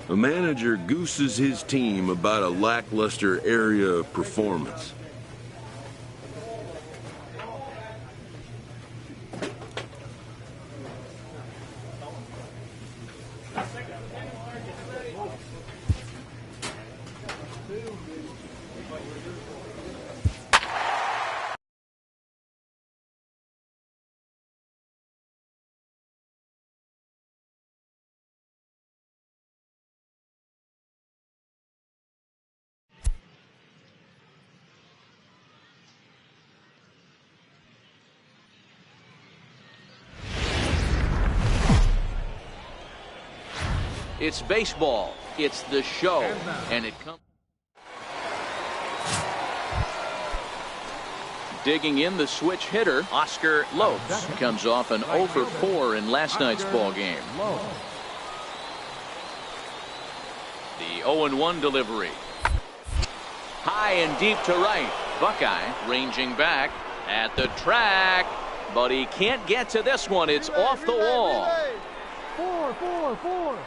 A manager gooses his team about a lackluster area of performance. It's baseball. It's the show. And it comes. Digging in, the switch hitter, Oscar Lopes, comes off an 0 for 4 in last night's ball game. The 0-1 delivery. High and deep to right. Buckeye ranging back at the track, but he can't get to this one. It's off the wall. 4.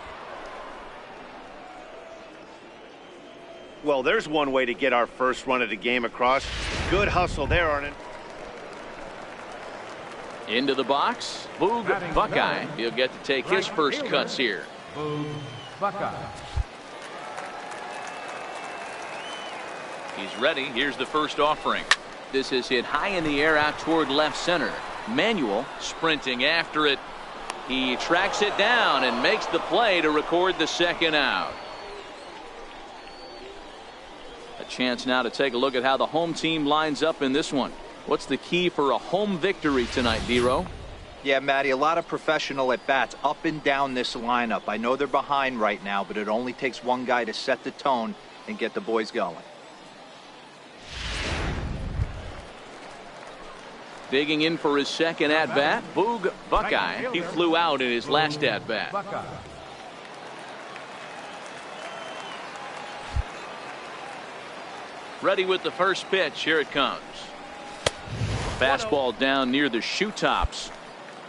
Well, there's one way to get our first run of the game across. Good hustle there, Arnon. Into the box, Boog Buckeye. He'll get to take his first cuts here. Boog Buckeye. He's ready. Here's the first offering. This is hit high in the air out toward left center. Manuel sprinting after it. He tracks it down and makes the play to record the second out. A chance now to take a look at how the home team lines up in this one. What's the key for a home victory tonight, Dero? Yeah, Matty, a lot of professional at-bats up and down this lineup. I know they're behind right now, but it only takes one guy to set the tone and get the boys going. Digging in for his second at-bat, Boog Buckeye. He flew out in his last at-bat. Ready with the first pitch. Here it comes. Fastball down near the shoe tops.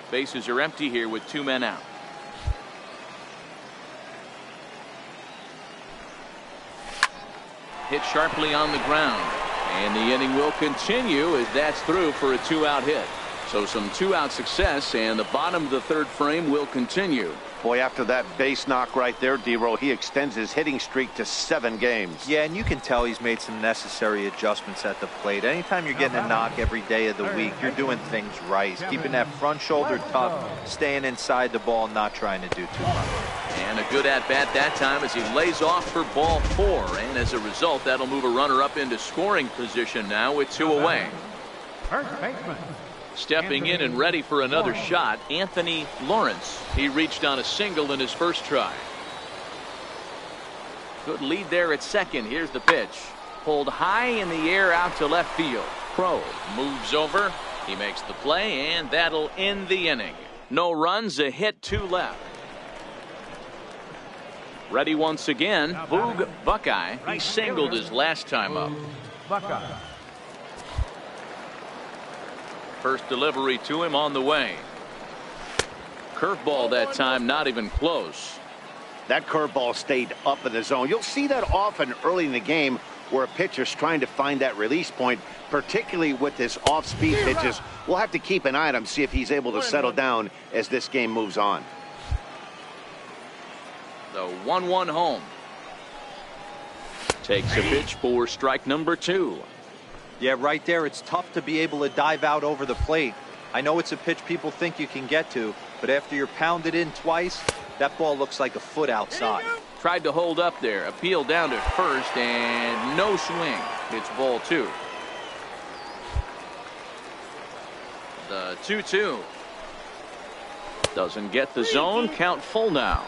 Bases are empty here with 2 men out. Hit sharply on the ground. And the inning will continue as that's through for a 2-out hit. So some 2-out success, and the bottom of the third frame will continue. Boy, after that base knock right there, Dero, he extends his hitting streak to 7 games. Yeah, and you can tell he's made some necessary adjustments at the plate. Anytime you're getting a knock every day of the week, you're doing things right. Keeping that front shoulder tough, staying inside the ball, not trying to do too much. And a good at-bat that time as he lays off for ball 4. And as a result, that'll move a runner up into scoring position now with 2 away. First baseman. Stepping in and ready for another shot, Anthony Lawrence. He reached on a single in his first try. Good lead there at second. Here's the pitch. Pulled high in the air out to left field. Crow moves over. He makes the play, and that'll end the inning. No runs, a hit, 2 left. Ready once again, Boog Buckeye. He singled his last time up. Buckeye. First delivery to him on the way. Curveball that time, not even close. That curveball stayed up in the zone. You'll see that often early in the game where a pitcher's trying to find that release point, particularly with his off-speed pitches. We'll have to keep an eye on him, see if he's able to settle down as this game moves on. The 1-1 home. Takes a pitch for strike number 2. Yeah, right there, it's tough to be able to dive out over the plate. I know it's a pitch people think you can get to, but after you're pounded in twice, that ball looks like a foot outside. Tried to hold up there, appeal down to first, and no swing. It's ball 2. The 2-2. Doesn't get the zone, count full now.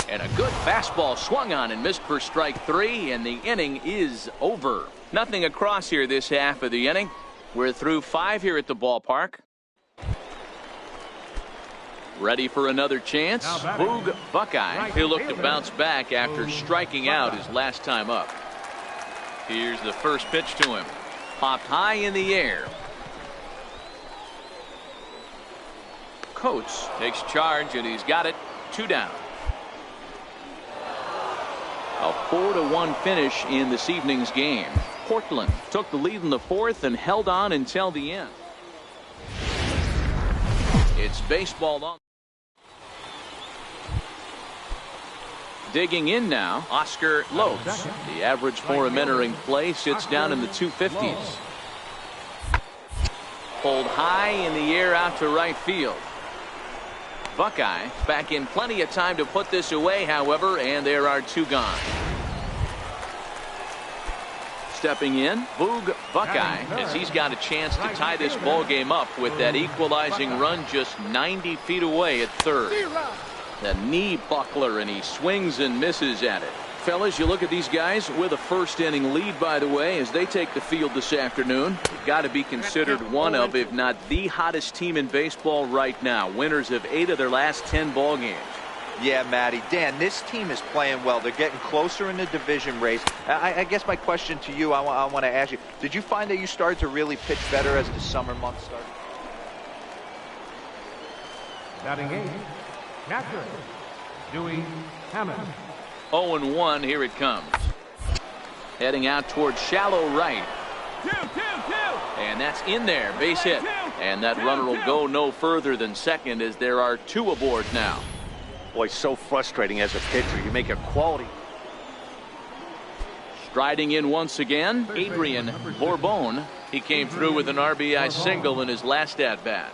And a good fastball swung on and missed for strike 3, and the inning is over. Nothing across here this half of the inning. We're through 5 here at the ballpark. Ready for another chance. Boog Buckeye. He'll look to bounce back after striking out his last time up. Here's the first pitch to him. Popped high in the air. Coates takes charge, and he's got it. 2 down. A 4-1 finish in this evening's game. Portland took the lead in the 4th and held on until the end. It's baseball on. Digging in now, Oscar Lopes. The average for him entering play sits down in the 250s. Pulled high in the air out to right field. Buckeye back in plenty of time to put this away, however, and there are 2 gone. Stepping in, Boog Buckeye, as he's got a chance to tie this ball game up with that equalizing run just 90 feet away at third. The knee buckler, and he swings and misses at it. Fellas, you look at these guys with a first inning lead, by the way, as they take the field this afternoon. Got to be considered one of, if not the hottest team in baseball right now. Winners of 8 of their last 10 ball games. Yeah, Matty. Dan, this team is playing well. They're getting closer in the division race. I guess my question to you, I want to ask you, did you find that you started to really pitch better as the summer months started? Batting 8, catcher, Dewey Hammond. 0-1, here it comes. Heading out towards shallow right. And that's in there, base hit. And that runner will go no further than second, as there are 2 aboard now. Boy, so frustrating as a pitcher. You make a quality. Striding in once again, Adrian Bourbon. He came through with an RBI single in his last at-bat.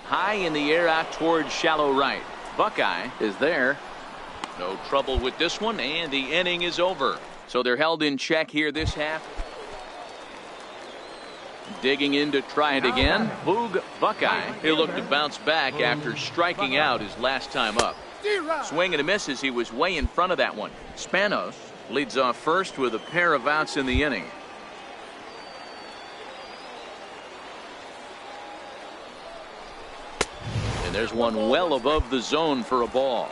High in the air out towards shallow right. Buckeye is there. No trouble with this one, and the inning is over. So they're held in check here this half. Digging in to try it again. Boog Buckeye. He'll look to bounce back after striking out his last time up. Swing and a miss as he was way in front of that one. Spanos leads off first with a pair of outs in the inning. And there's one well above the zone for a ball.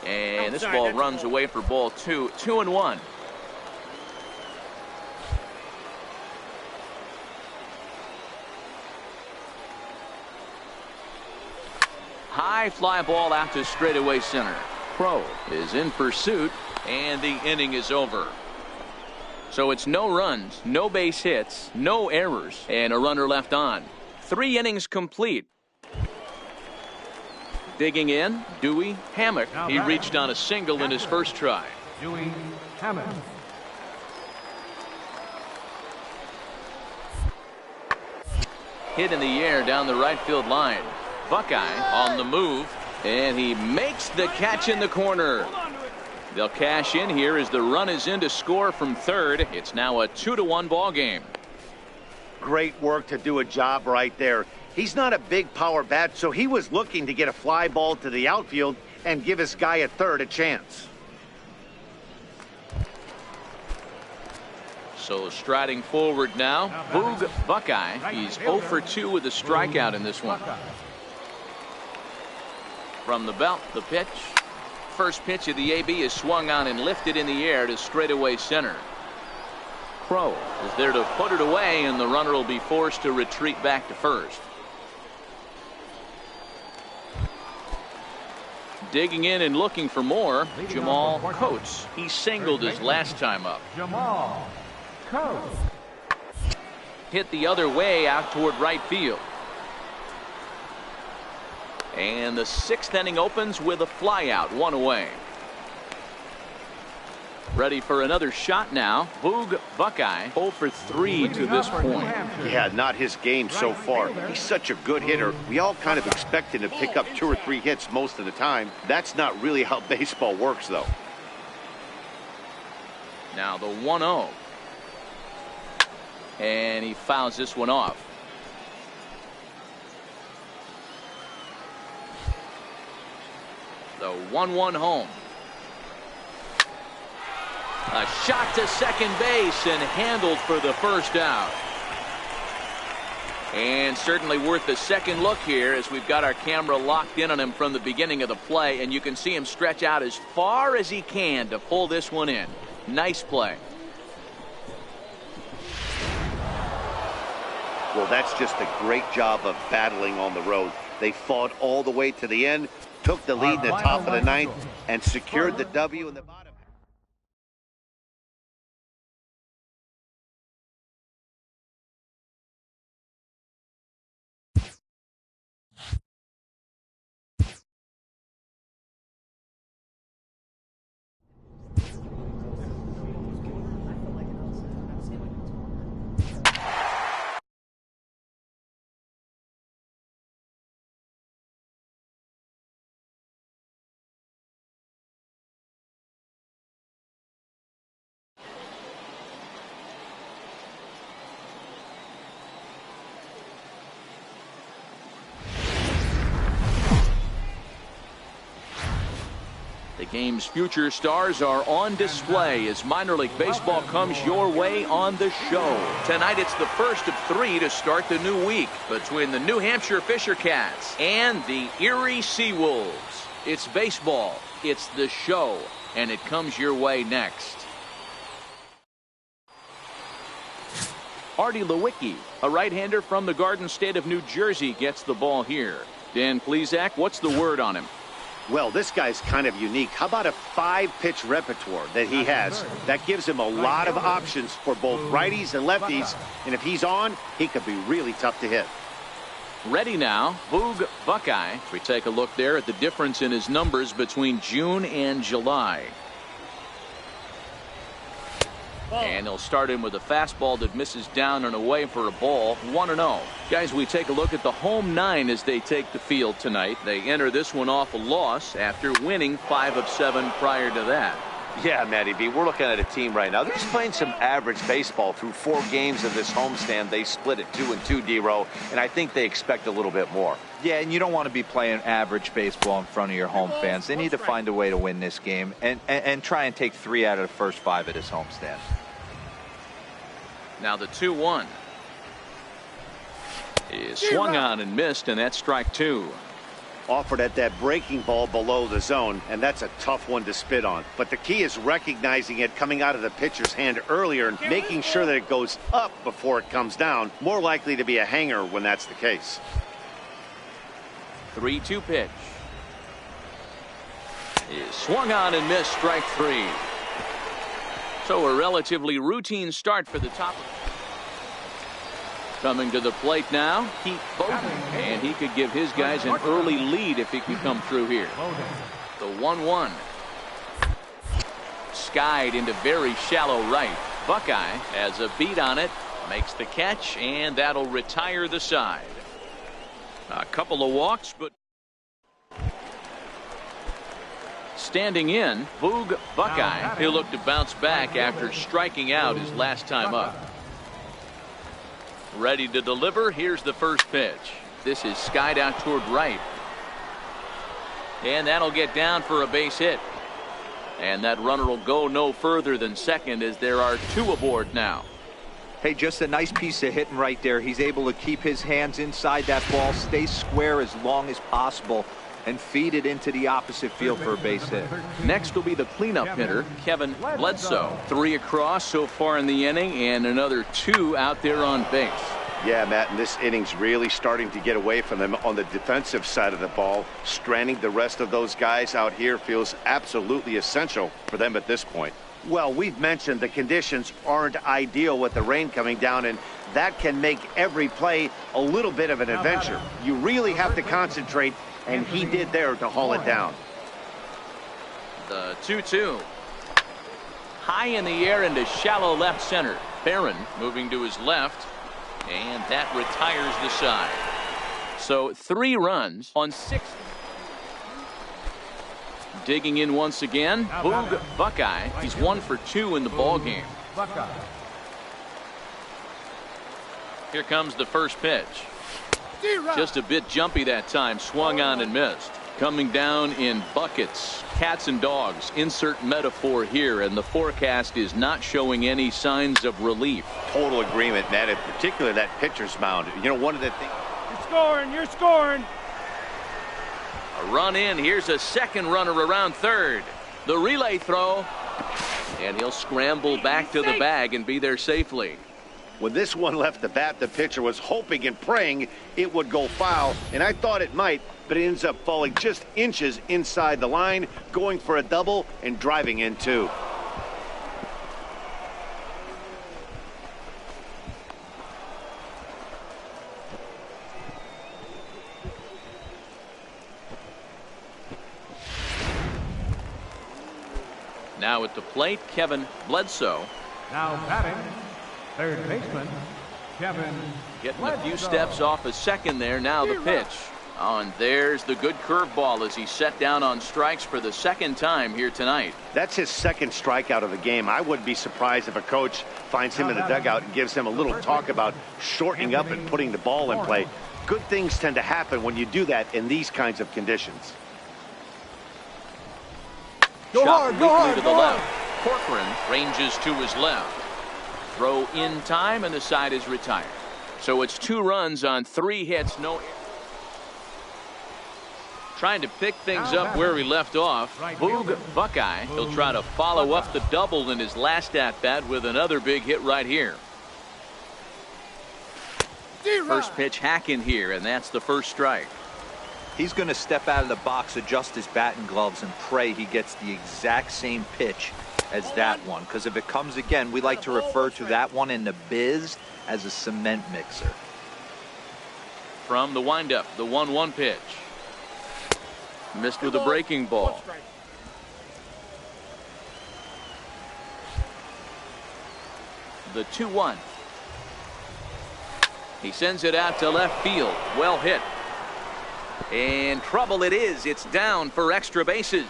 And this ball runs away for ball 2. 2-1. High fly ball out to straightaway center. Crow is in pursuit, and the inning is over. So it's no runs, no base hits, no errors, and a runner left on. 3 innings complete. Digging in, Dewey Hammock. He reached on a single in his first try. Dewey Hammond. Hit in the air down the right field line. Buckeye on the move, and he makes the catch in the corner. They'll cash in here as the run is in to score from third. It's now a 2-1 ball game. Great work to do a job right there. He's not a big power bat, so he was looking to get a fly ball to the outfield and give his guy at third a chance. So striding forward now, Boog Buckeye. He's 0 for 2 with a strikeout in this one. From the belt, the pitch. First pitch of the AB is swung on and lifted in the air to straightaway center. Crow is there to put it away, and the runner will be forced to retreat back to first. Digging in and looking for more, Jamal Coates. He singled his last time up. Jamal Coates. Hit the other way out toward right field. And the 6th inning opens with a flyout, 1 away. Ready for another shot now. Boog Buckeye 0 for 3 to this point. Yeah, not his game so far. He's such a good hitter. We all kind of expect him to pick up 2 or 3 hits most of the time. That's not really how baseball works, though. Now the 1-0. And he fouls this one off. The 1-1 home. A shot to second base and handled for the first out. And certainly worth a second look here as we've got our camera locked in on him from the beginning of the play, and you can see him stretch out as far as he can to pull this one in. Nice play. Well, that's just a great job of battling on the road. They fought all the way to the end, took the lead in the top of the ninth, and secured the W in the bottom. The game's future stars are on display as minor league baseball comes your way on the show. Tonight it's the first of 3 to start the new week between the New Hampshire Fisher Cats and the Erie Seawolves. It's baseball, it's the show, and it comes your way next. Artie Lewicki, a right-hander from the Garden State of New Jersey, gets the ball here. Dan Plesac, what's the word on him? Well, this guy's kind of unique. How about a 5-pitch repertoire that he has? That gives him a lot of options for both righties and lefties. And if he's on, he could be really tough to hit. Ready now, Boog Buckeye. We take a look there at the difference in his numbers between June and July. And he'll start in with a fastball that misses down and away for a ball. 1-0. Guys, we take a look at the home 9 as they take the field tonight. They enter this one off a loss after winning 5 of 7 prior to that. Yeah, Matty B, we're looking at a team right now. They're just playing some average baseball through 4 games of this homestand. They split it 2-2, D-Row, and I think they expect a little bit more. Yeah, and you don't want to be playing average baseball in front of your home fans. They need to find a way to win this game and try and take 3 out of the first 5 at this homestand. Now the 2-1 is swung on and missed, and that's strike 2. Offered at that breaking ball below the zone, and that's a tough one to spit on. But the key is recognizing it coming out of the pitcher's hand earlier and making sure that it goes up before it comes down. More likely to be a hanger when that's the case. 3-2 pitch is swung on and missed, strike 3. So a relatively routine start for the top. Coming to the plate now, Pete Bowden, and he could give his guys an early lead if he could come through here. The 1-1. Skied into very shallow right. Buckeye has a beat on it, makes the catch, and that'll retire the side. A couple of walks, but standing in, Boog Buckeye. He'll look to bounce back after striking out his last time up. Ready to deliver. Here's the first pitch. This is skied out toward right. And that'll get down for a base hit. And that runner will go no further than second as there are 2 aboard now. Hey, just a nice piece of hitting right there. He's able to keep his hands inside that ball, stay square as long as possible, and feed it into the opposite field for a base hit. Next will be the cleanup hitter, Kevin Bledsoe. 3 across so far in the inning, and another 2 out there on base. Yeah, Matt, and this inning's really starting to get away from them on the defensive side of the ball. Stranding the rest of those guys out here feels absolutely essential for them at this point. Well, we've mentioned the conditions aren't ideal with the rain coming down, and that can make every play a little bit of an adventure. You really have to concentrate, and he did there to haul it down. The 2-2. High in the air into shallow left center. Barron moving to his left, and that retires the side. So 3 runs on 6. Digging in once again, Boog Buckeye. He's 1 for 2 in the ball game. Here comes the first pitch. Just a bit jumpy that time. Swung on and missed. Coming down in buckets. Cats and dogs. Insert metaphor here. And the forecast is not showing any signs of relief. Total agreement, Matt. In particular, that pitcher's mound. You know, one of the things. You're scoring. You're scoring. A run in. Here's a second runner around third. The relay throw. And he'll scramble back to the bag and be there safely. When this one left the bat, the pitcher was hoping and praying it would go foul, and I thought it might, but it ends up falling just inches inside the line, going for a double and driving in two. Now at the plate, Kevin Bledsoe. Now batting, third baseman, Kevin Getting a few steps off a second there. Now the pitch. Oh, and there's the good curveball as he set down on strikes for the second time here tonight. That's his second strikeout of the game. I wouldn't be surprised if a coach finds him in the dugout and gives him a little talk about shortening up and putting the ball in play. Good things tend to happen when you do that in these kinds of conditions. Shot weakly to the left. Corcoran ranges to his left. Throw in time, and the side is retired. So it's 2 runs on 3 hits. No. Trying to pick things up where he left off. Boog Buckeye. He'll try to follow up the double in his last at-bat with another big hit right here. First pitch hack in here, and that's the first strike. He's going to step out of the box, adjust his bat and gloves, and pray he gets the exact same pitch as that one. Because if it comes again, we like to refer to that one in the biz as a cement mixer. From the windup, the 1-1 pitch. Missed with a breaking ball. The 2-1. He sends it out to left field. Well hit. And trouble it is. It's down for extra bases.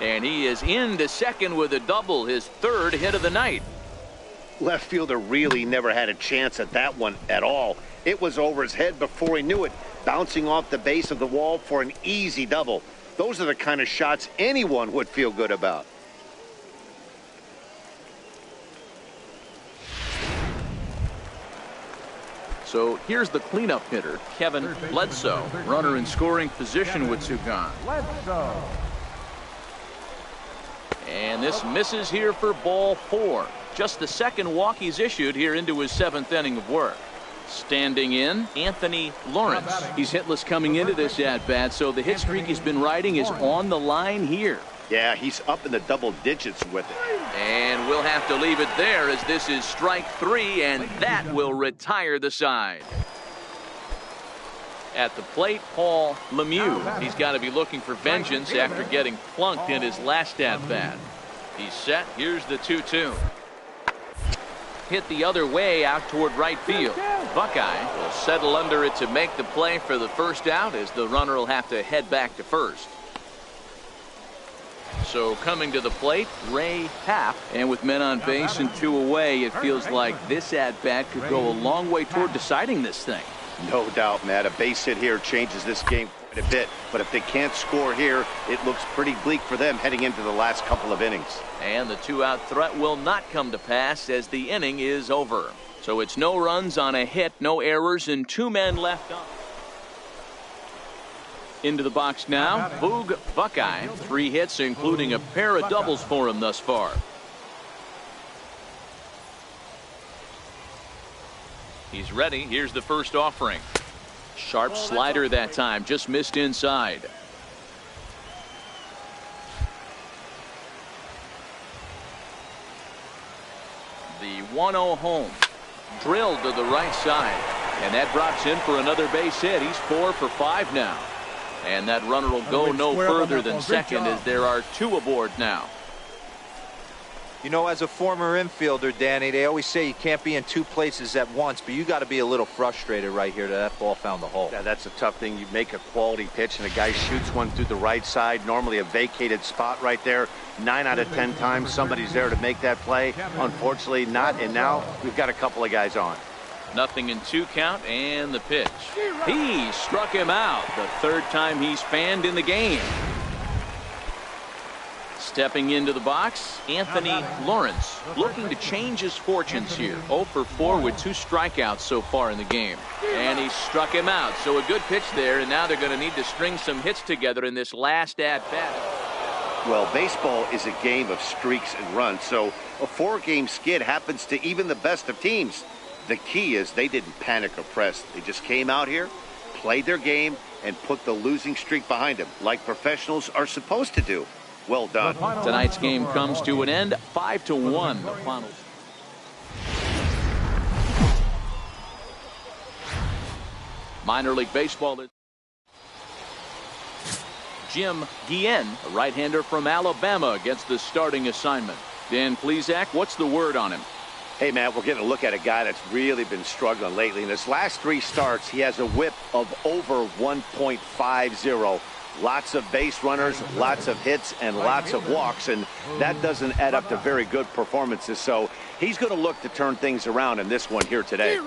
And he is into second with a double, his 3rd hit of the night. Left fielder really never had a chance at that one at all. It was over his head before he knew it, bouncing off the base of the wall for an easy double. Those are the kind of shots anyone would feel good about. So here's the cleanup hitter, Kevin Bledsoe. Runner in scoring position with 2 gone. Bledsoe. And this misses here for ball 4. Just the second walk he's issued here into his 7th inning of work. Standing in, Anthony Lawrence. He's hitless coming into this at-bat, so the hit streak he's been riding is on the line here. Yeah, he's up in the double digits with it. And we'll have to leave it there as this is strike 3, and that will retire the side. At the plate, Paul Lemieux. He's got to be looking for vengeance after getting plunked in his last at-bat. He's set. Here's the 2-2. Hit the other way out toward right field. Buckeye will settle under it to make the play for the first out as the runner will have to head back to first. So coming to the plate, Ray Happ. And with men on base and 2 away, it feels like this at-bat could go a long way toward deciding this thing. No doubt, Matt. A base hit here changes this game quite a bit. But if they can't score here, it looks pretty bleak for them heading into the last couple of innings. And the 2-out threat will not come to pass as the inning is over. So it's no runs on a hit, no errors, and 2 men left on. Into the box now, Boog Buckeye. 3 hits, including a pair of doubles for him thus far. He's ready. Here's the first offering. Sharp slider that time, just missed inside. The 1-0 home. Drilled to the right side. And that drops in for another base hit. He's 4 for 5 now. And that runner will go no further than second as there are 2 aboard now. You know, as a former infielder, Danny, they always say you can't be in two places at once, but you got to be a little frustrated right here that ball found the hole. Yeah, that's a tough thing. You make a quality pitch and a guy shoots one through the right side, normally a vacated spot right there. 9 out of 10 times somebody's there to make that play. Unfortunately not, and now we've got a couple of guys on. 0-2 count, and the pitch. He struck him out, the third time he's fanned in the game. Stepping into the box, Anthony Lawrence, looking to change his fortunes here. 0 for 4 with 2 strikeouts so far in the game. And he struck him out, so a good pitch there, and now they're going to need to string some hits together in this last at-bat. Well, baseball is a game of streaks and runs, so a 4-game skid happens to even the best of teams. The key is they didn't panic or press. They just came out here, played their game, and put the losing streak behind them, like professionals are supposed to do. Well done. Tonight's game comes to an end, 5-1. The final. Minor League Baseball. Jim Guillen, a right-hander from Alabama, gets the starting assignment. Dan Plesac, what's the word on him? Hey, Matt, we're getting a look at a guy that's really been struggling lately. In his last 3 starts, he has a whip of over 1.50. Lots of base runners, lots of hits, and lots of walks, and that doesn't add up to very good performances. So he's going to look to turn things around in this one here today.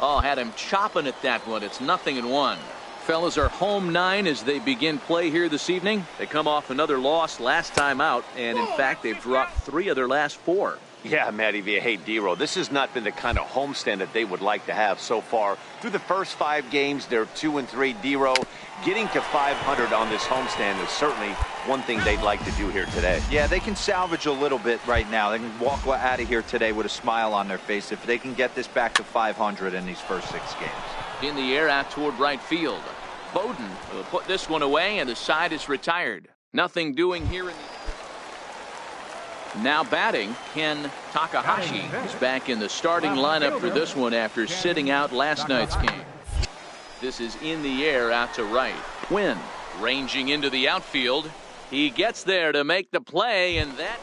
Oh, had him chopping at that one. It's 0-1. Fellas are home 9 as they begin play here this evening. They come off another loss last time out, and in fact, they've dropped 3 of their last 4. Yeah, Matty V. Hey, D-Row, this has not been the kind of homestand that they would like to have so far. Through the first 5 games, they're 2-3. D-Row, getting to 500 on this homestand is certainly one thing they'd like to do here today. Yeah, they can salvage a little bit right now. They can walk out of here today with a smile on their face if they can get this back to 500 in these first 6 games. In the air out toward right field. Bowden will put this one away, and the side is retired. Nothing doing here in the... Now batting, Ken Takahashi is back in the starting lineup for this one after sitting out last night's game. This is in the air out to right. Quinn ranging into the outfield. He gets there to make the play, and that...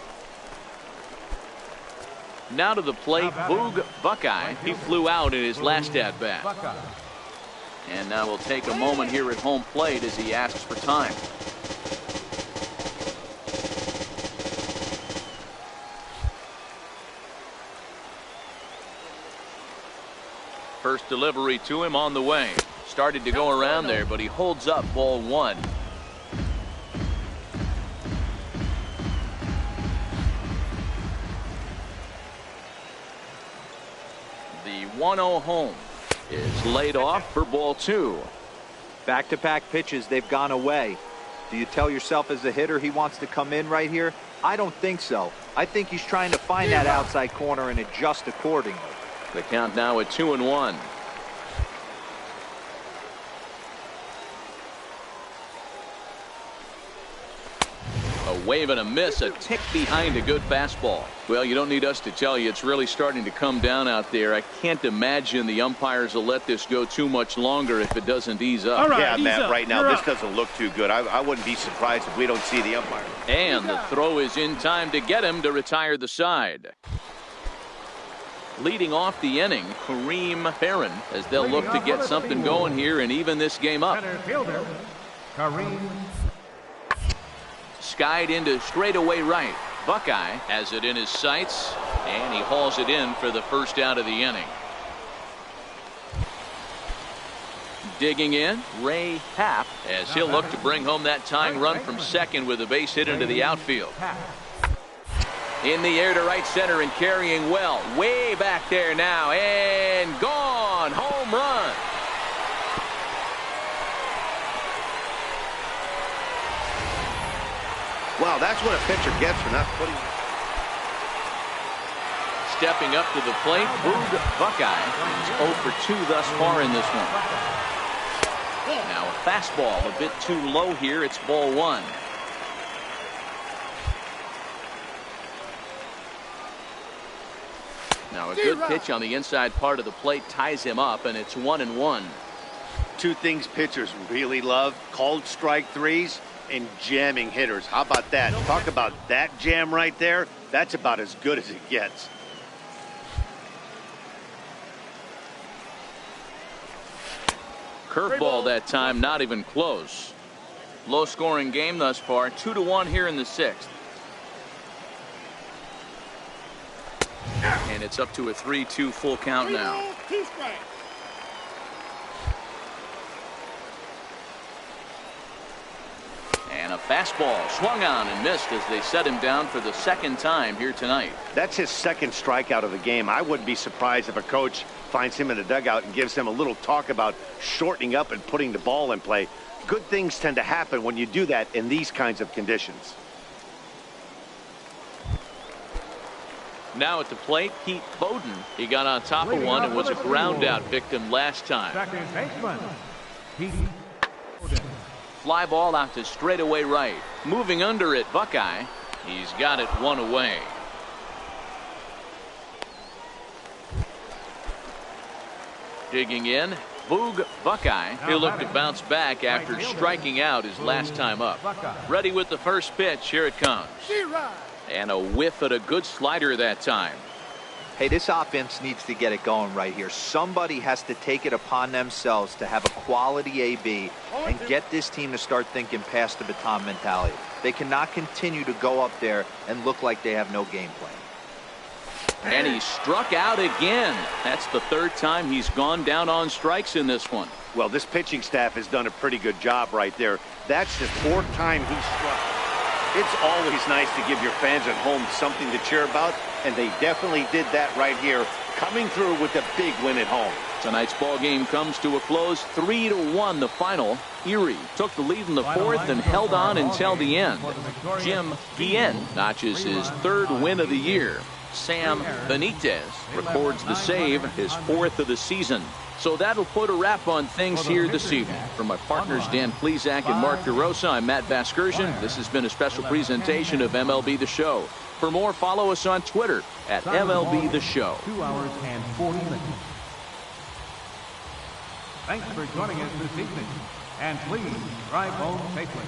Now to the plate, Boog Buckeye. He flew out in his last at-bat. And now we'll take a moment here at home plate as he asks for time. First delivery to him on the way. Started to go around there, but he holds up ball 1. The 1-0 home is laid off for ball 2. Back-to-back pitches, they've gone away. Do you tell yourself as a hitter he wants to come in right here? I don't think so. I think he's trying to find that outside corner and adjust accordingly. The count now at 2-1. A wave and a miss, a tick behind a good fastball. Well, you don't need us to tell you it's really starting to come down out there. I can't imagine the umpires will let this go too much longer if it doesn't ease up. All right, Yeah, Matt, up. right now You're this up. doesn't look too good. I wouldn't be surprised if we don't see the umpire. And the throw is in time to get him to retire the side. Leading off the inning, Kareem Barron, as they'll look to get something going here and even this game up. Center fielder, Kareem. Skied into straightaway right. Buckeye has it in his sights, and he hauls it in for the first out of the inning. Digging in, Ray Happ, as he'll look to bring home that tying run from second with a base hit into the outfield. In the air to right center and carrying well. Way back there now, and gone. Home run. Wow, that's what a pitcher gets for not putting... Stepping up to the plate, Boog Buckeye is 0 for 2 thus far in this one. Now a fastball a bit too low here. It's ball 1. Now a good pitch on the inside part of the plate ties him up, and it's 1-1. 2 things pitchers really love: called strike threes and jamming hitters. How about that? Talk about that jam right there. That's about as good as it gets. Curveball that time, not even close. Low scoring game thus far, 2-1 here in the 6th. And it's up to a 3-2 full count now. And a fastball swung on and missed as they set him down for the 2nd time here tonight. That's his 2nd strikeout of the game. I wouldn't be surprised if a coach finds him in the dugout and gives him a little talk about shortening up and putting the ball in play. Good things tend to happen when you do that in these kinds of conditions. Now at the plate, Pete Bowden. He got on top of one and was a ground out victim last time. Second baseman, Pete Bowden. Fly ball out to straightaway right. Moving under it, Buckeye. He's got it one away. Digging in, Boog Buckeye. He'll look to bounce back after striking out his last time up. Ready with the first pitch. Here it comes. And a whiff at a good slider that time. Hey, this offense needs to get it going right here. Somebody has to take it upon themselves to have a quality AB and get this team to start thinking past the baton mentality. They cannot continue to go up there and look like they have no game plan. And he struck out again. That's the 3rd time he's gone down on strikes in this one. Well, this pitching staff has done a pretty good job right there. That's the 4th time he struck. It's always nice to give your fans at home something to cheer about, and they definitely did that right here, coming through with a big win at home. Tonight's ball game comes to a close, 3-1 the final. Erie took the lead in the 4th and held on until the end. Jim Guillen notches his 3rd win of the year. Sam Benitez records the save, his 4th of the season. So that'll put a wrap on things here this evening. From my partners Dan Plesac and Mark DeRosa, I'm Matt Vasgersian. This has been a special presentation of MLB The Show. For more, follow us on Twitter at MLB The Show. 2 hours and 40 minutes. Thanks for joining us this evening. And please drive home safely.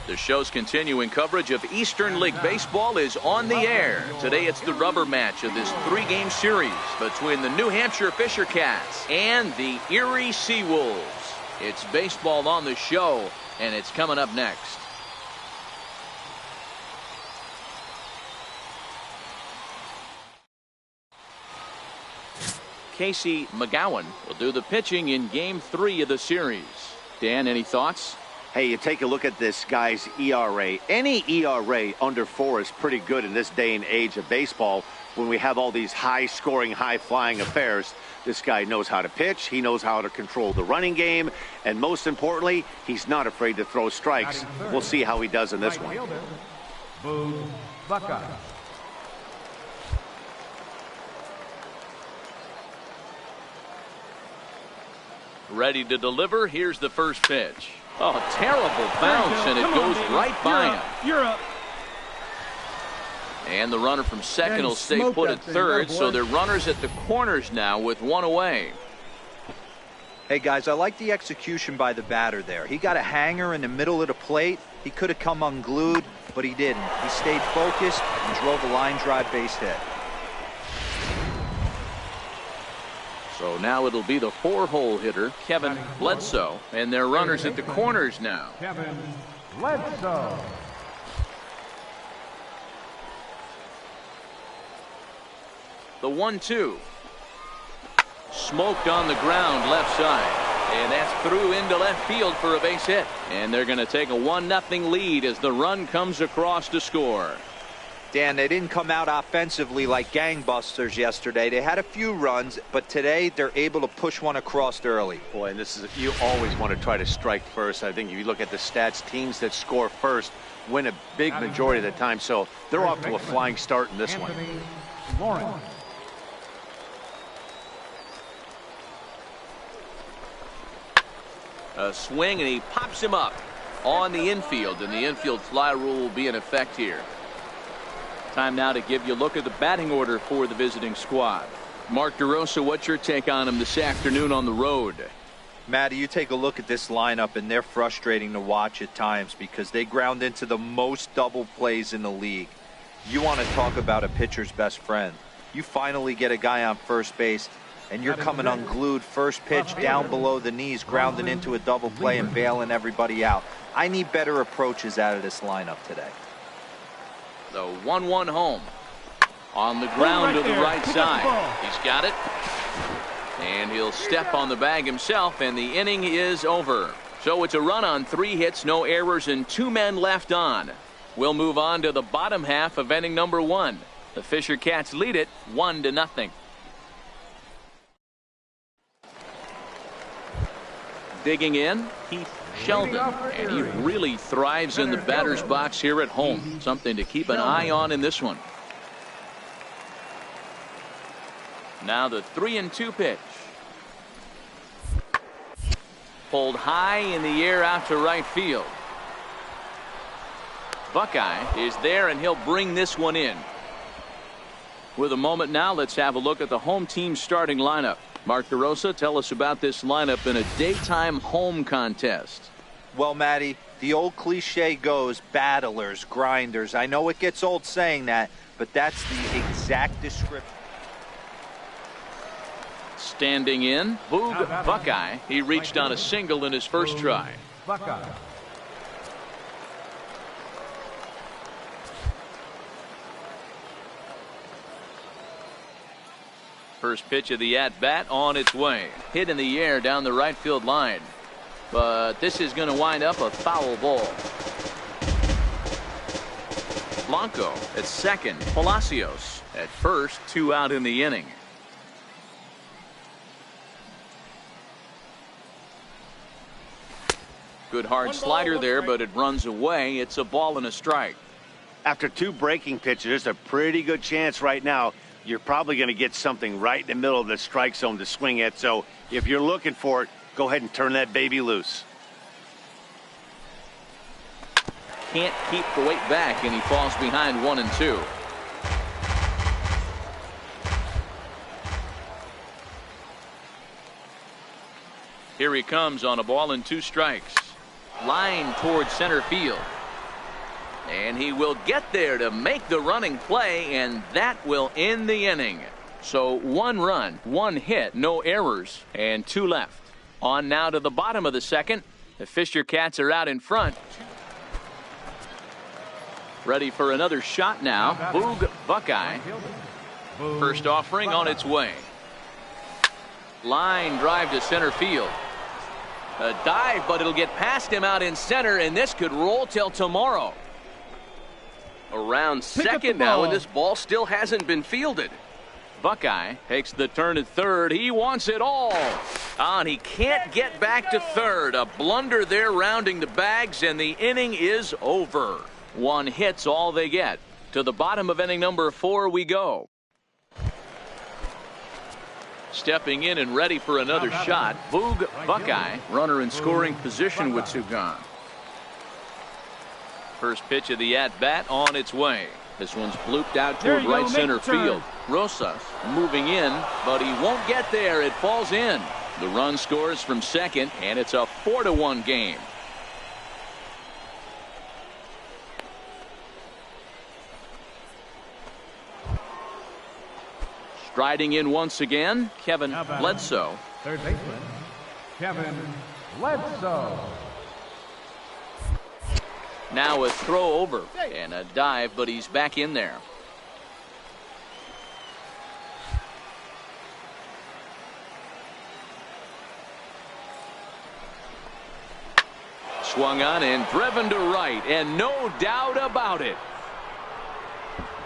The show's continuing coverage of Eastern League Baseball is on the air. Today it's the rubber match of this 3-game series between the New Hampshire Fisher Cats and the Erie Seawolves. It's baseball on the show, and it's coming up next. Casey McGowan will do the pitching in Game 3 of the series. Dan, any thoughts? Hey, you take a look at this guy's ERA. Any ERA under 4 is pretty good in this day and age of baseball when we have all these high-scoring, high-flying affairs. This guy knows how to pitch. He knows how to control the running game. And most importantly, he's not afraid to throw strikes. We'll see how he does in this one. Boog Buckeye. Ready to deliver. Here's the first pitch. Oh, terrible bounce, and it goes right by him. You're up. And the runner from second will stay put at third, so they're runners at the corners now with one away. Hey, guys, I like the execution by the batter there. He got a hanger in the middle of the plate. He could have come unglued, but he didn't. He stayed focused and drove a line drive base hit. So now it'll be the 4-hole hitter, Kevin Bledsoe, and they're runners at the corners now. Kevin Bledsoe. The 1-2. Smoked on the ground left side. And that's through into left field for a base hit. And they're going to take a 1-0 lead as the run comes across to score. Dan, they didn't come out offensively like gangbusters yesterday. They had a few runs, but today they're able to push one across early. Boy, and this is, you always want to try to strike first. I think if you look at the stats, teams that score first win a big majority of the time. So they're off to a flying start in this one. Lawrence. A swing, and he pops him up on the infield, and the infield fly rule will be in effect here. Time now to give you a look at the batting order for the visiting squad. Mark DeRosa, what's your take on him this afternoon on the road? Matty, you take a look at this lineup, and they're frustrating to watch at times because they ground into the most double plays in the league. You want to talk about a pitcher's best friend. You finally get a guy on first base, and you're coming unglued first pitch down below the knees, grounding into a double play and bailing everybody out. I need better approaches out of this lineup today. The 1-1 home. On the ground to the right side. He's got it. And he'll step on the bag himself, and the inning is over. So it's a run on 3 hits, no errors, and 2 men left on. We'll move on to the bottom half of inning number 1. The Fisher Cats lead it 1-0. Digging in, Keith Sheldon, and he really thrives in the batter's box here at home. Something to keep an eye on in this one. Now the 3-2 pitch. Pulled high in the air out to right field. Buckeye is there, and he'll bring this one in. With a moment now, let's have a look at the home team starting lineup. Mark DeRosa, tell us about this lineup in a daytime home contest. Well, Matty, the old cliche goes battlers, grinders. I know it gets old saying that, but that's the exact description. Standing in, Boog Buckeye. He reached on a single in his first try. Buckeye. First pitch of the at-bat on its way. Hit in the air down the right field line. But this is going to wind up a foul ball. Blanco at second. Palacios at first. 2 out in the inning. Good hard slider there, but it runs away. It's a ball and a strike. After 2 breaking pitches, there's a pretty good chance right now you're probably going to get something right in the middle of the strike zone to swing at. So if you're looking for it, go ahead and turn that baby loose. Can't keep the weight back, and he falls behind 1 and 2. Here he comes on a ball and 2 strikes. Line towards center field. And he will get there to make the running play, and that will end the inning. So 1 run, 1 hit, no errors, and 2 left. On now to the bottom of the second. The Fisher Cats are out in front. Ready for another shot now. Boog Buckeye. First offering on its way. Line drive to center field. A dive, but it'll get past him out in center, and this could roll till tomorrow. Around second now, and this ball still hasn't been fielded. Buckeye takes the turn at third. He wants it all. And he can't get back to third. A blunder there rounding the bags, and the inning is over. 1 hit's all they get. To the bottom of inning number 4 we go. Stepping in and ready for another shot, Boog Buckeye. Runner in scoring position with 2 gone. First pitch of the at-bat on its way. This one's blooped out toward right center field. Rosas moving in, but he won't get there. It falls in. The run scores from second, and it's a 4-1 game. Striding in once again, Kevin Bledsoe. Third baseman, Kevin Bledsoe. Now a throw over and a dive, but he's back in there. Swung on and driven to right, and no doubt about it.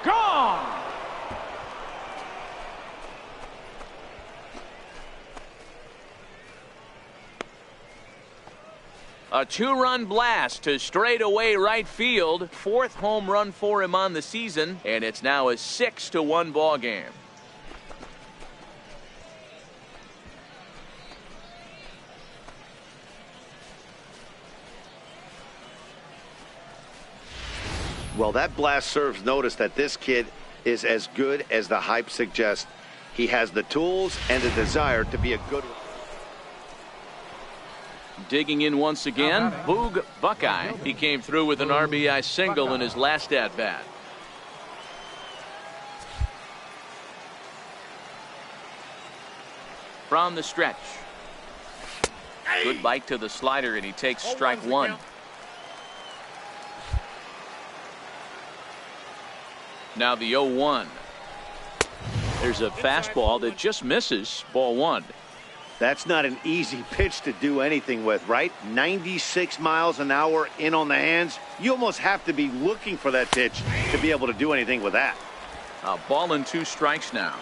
Gone! A 2-run blast to straightaway right field. 4th home run for him on the season, and it's now a 6-1 ball game. Well, that blast serves notice that this kid is as good as the hype suggests. He has the tools and the desire to be a good one. Digging in once again, Boog Buckeye. He came through with an RBI single in his last at-bat. From the stretch. Good bite to the slider, and he takes strike one. Now the 0-1. There's a fastball that just misses. Ball one. That's not an easy pitch to do anything with, right? 96 miles an hour in on the hands. You almost have to be looking for that pitch to be able to do anything with that. A ball and 2 strikes now.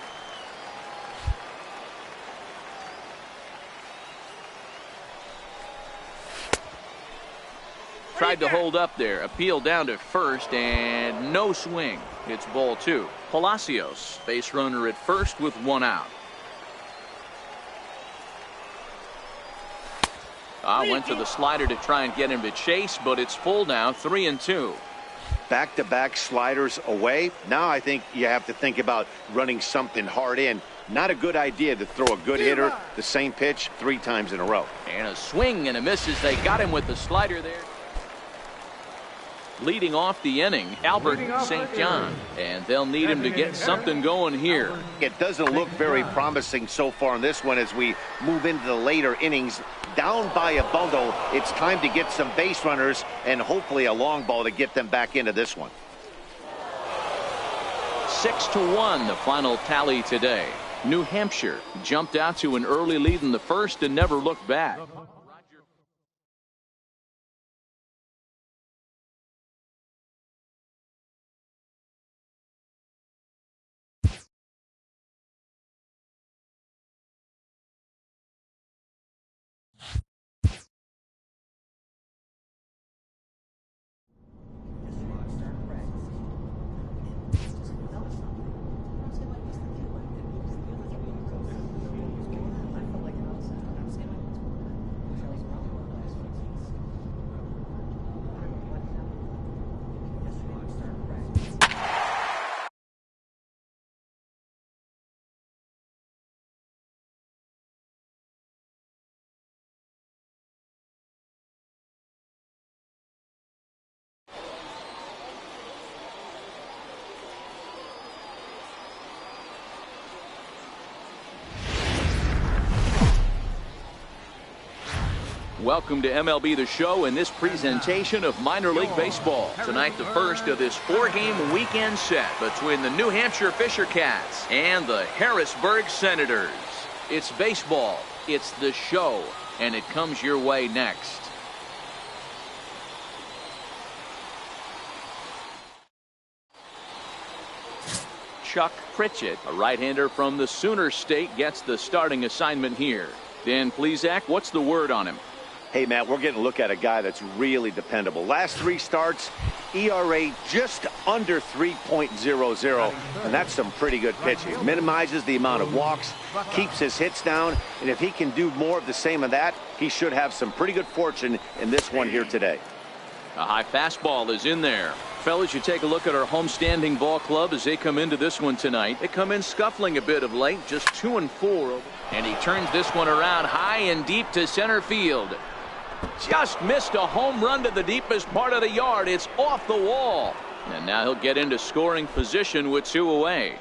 Tried to hold up there. Appeal down to first, and no swing. It's ball 2. Palacios, base runner at first with 1 out. Went to the slider to try and get him to chase, but it's full now, 3-2. Back-to-back sliders away. Now I think you have to think about running something hard in. Not a good idea to throw a good hitter the same pitch 3 times in a row. And a swing and a miss as they got him with the slider there. Leading off the inning, Albert St. John. And they'll need him to get something going here. It doesn't look very promising so far in this one as we move into the later innings. Down by a bundle, it's time to get some base runners and hopefully a long ball to get them back into this one. 6-1 the final tally today. New Hampshire jumped out to an early lead in the first and never looked back. Welcome to MLB The Show and this presentation of minor league baseball. Tonight, the first of this 4-game weekend set between the New Hampshire Fisher Cats and the Harrisburg Senators. It's baseball, it's the show, and it comes your way next. Chuck Pritchett, a right-hander from the Sooner State, gets the starting assignment here. Dan Plesac, what's the word on him? Hey, Matt, we're getting a look at a guy that's really dependable. Last 3 starts, ERA just under 3.00, and that's some pretty good pitching. Minimizes the amount of walks, keeps his hits down, and if he can do more of the same of that, he should have some pretty good fortune in this one here today. A high fastball is in there. Fellas, you take a look at our homestanding ball club as they come into this one tonight. They come in scuffling a bit of late, just 2-4. And he turns this one around high and deep to center field. Just missed a home run to the deepest part of the yard. It's off the wall. And now he'll get into scoring position with 2 away.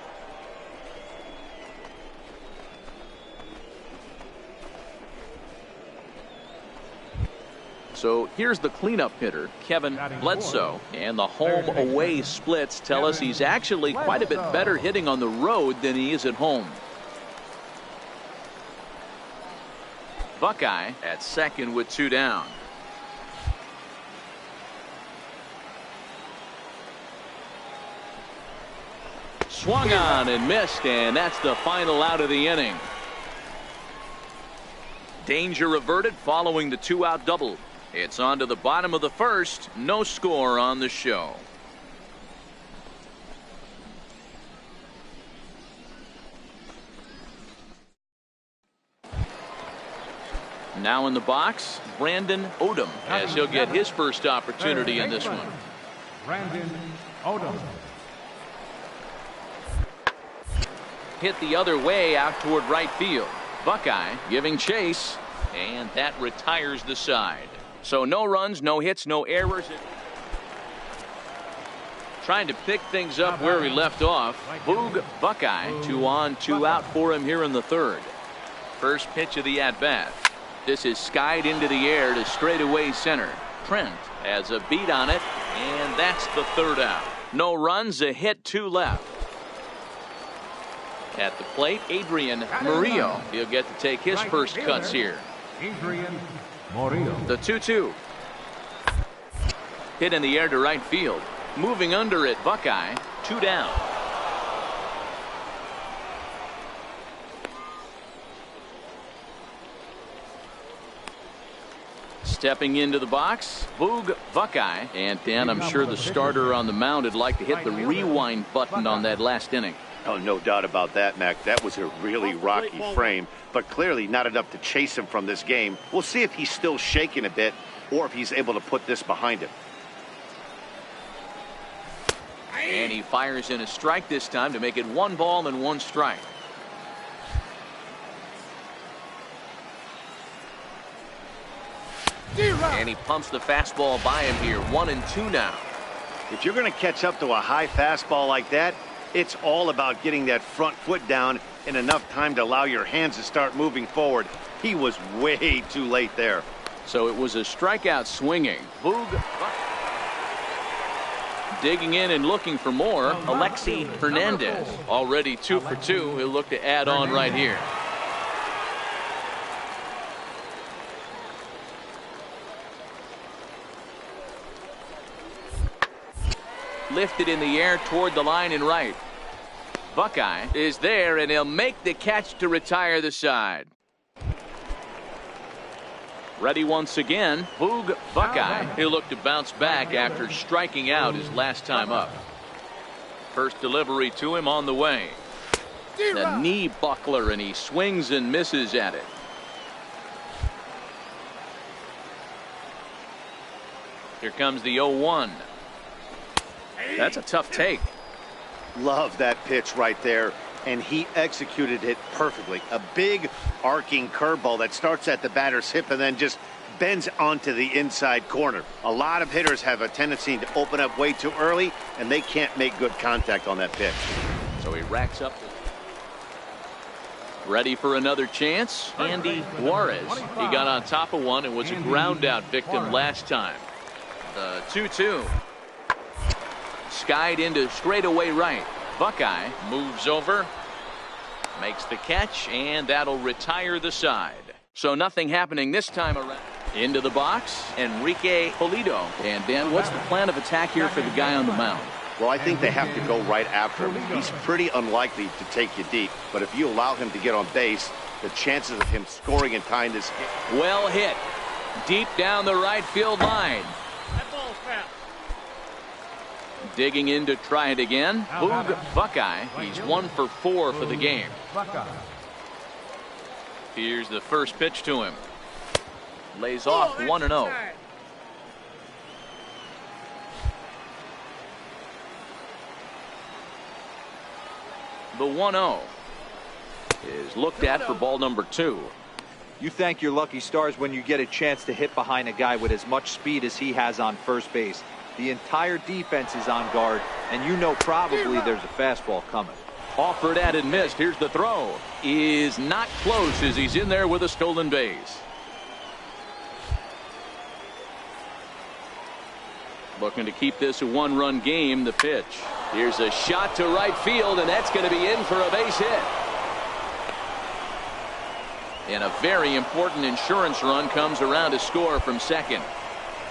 So here's the cleanup hitter, Kevin Bledsoe. And the home-away splits tell us he's actually quite a bit better hitting on the road than he is at home. Buckeye at second with 2 down. Swung on and missed, and that's the final out of the inning. Danger averted following the 2-out double. It's on to the bottom of the first. No score on the show. Now in the box, Brandon Odom, as he'll get his first opportunity in this one. Brandon Odom. hit the other way out toward right field. Buckeye giving chase, and that retires the side. So no runs, no hits, no errors. Trying to pick things up where he left off. Boog Buckeye, 2 on, 2 out for him here in the third. First pitch of the at-bat. This is skied into the air to straightaway center. Trent has a beat on it, and that's the third out. No runs, a hit, 2 left. At the plate, Adrian Murillo. He'll get to take his first cuts here. Adrian Murillo. The 2-2. Hit in the air to right field. Moving under it, Buckeye, 2 down. Stepping into the box, Boog Buckeye. And Dan, I'm sure the starter on the mound would like to hit the rewind button on that last inning. Oh, no doubt about that, Mac. That was a really rocky frame, but clearly not enough to chase him from this game. We'll see if he's still shaking a bit or if he's able to put this behind him. And he fires in a strike this time to make it 1 ball and 1 strike. And he pumps the fastball by him here. 1-2 now. If you're going to catch up to a high fastball like that, it's all about getting that front foot down in enough time to allow your hands to start moving forward. He was way too late there. So it was a strikeout swinging. Boog digging in and looking for more. Alexi Hernandez already 2 for 2. He'll look to add on right here. Lifted in the air toward the line and right. Buckeye is there, and he'll make the catch to retire the side. Ready once again. Boog Buckeye. He'll look to bounce back after striking out his last time up. First delivery to him on the way. The knee buckler, and he swings and misses at it. Here comes the 0-1. That's a tough take. Love that pitch right there, and he executed it perfectly. A big arcing curveball that starts at the batter's hip and then just bends onto the inside corner. A lot of hitters have a tendency to open up way too early, and they can't make good contact on that pitch. So he racks up. Ready for another chance. Andy Juarez. He got on top of one and was a ground out victim last time. The 2-2. Skied into straightaway right. Buckeye moves over, makes the catch, and that'll retire the side. So nothing happening this time around. Into the box, Enrique Pulido. And Dan, what's the plan of attack here for the guy on the mound? Well, I think they have to go right after him. He's pretty unlikely to take you deep, but if you allow him to get on base, the chances of him scoring and tying this game. Well hit. Deep down the right field line. Digging in to try it again. Boog Buckeye. He's 1 for 4 for the game. Here's the first pitch to him. Lays off 1-0. The 1-0 is looked at for ball number 2. You thank your lucky stars when you get a chance to hit behind a guy with as much speed as he has on first base. The entire defense is on guard, and you know probably there's a fastball coming. Offered at and missed. Here's the throw. Is not close as he's in there with a stolen base. Looking to keep this a 1-run game. The pitch. Here's a shot to right field, and that's going to be in for a base hit. And a very important insurance run comes around to score from second.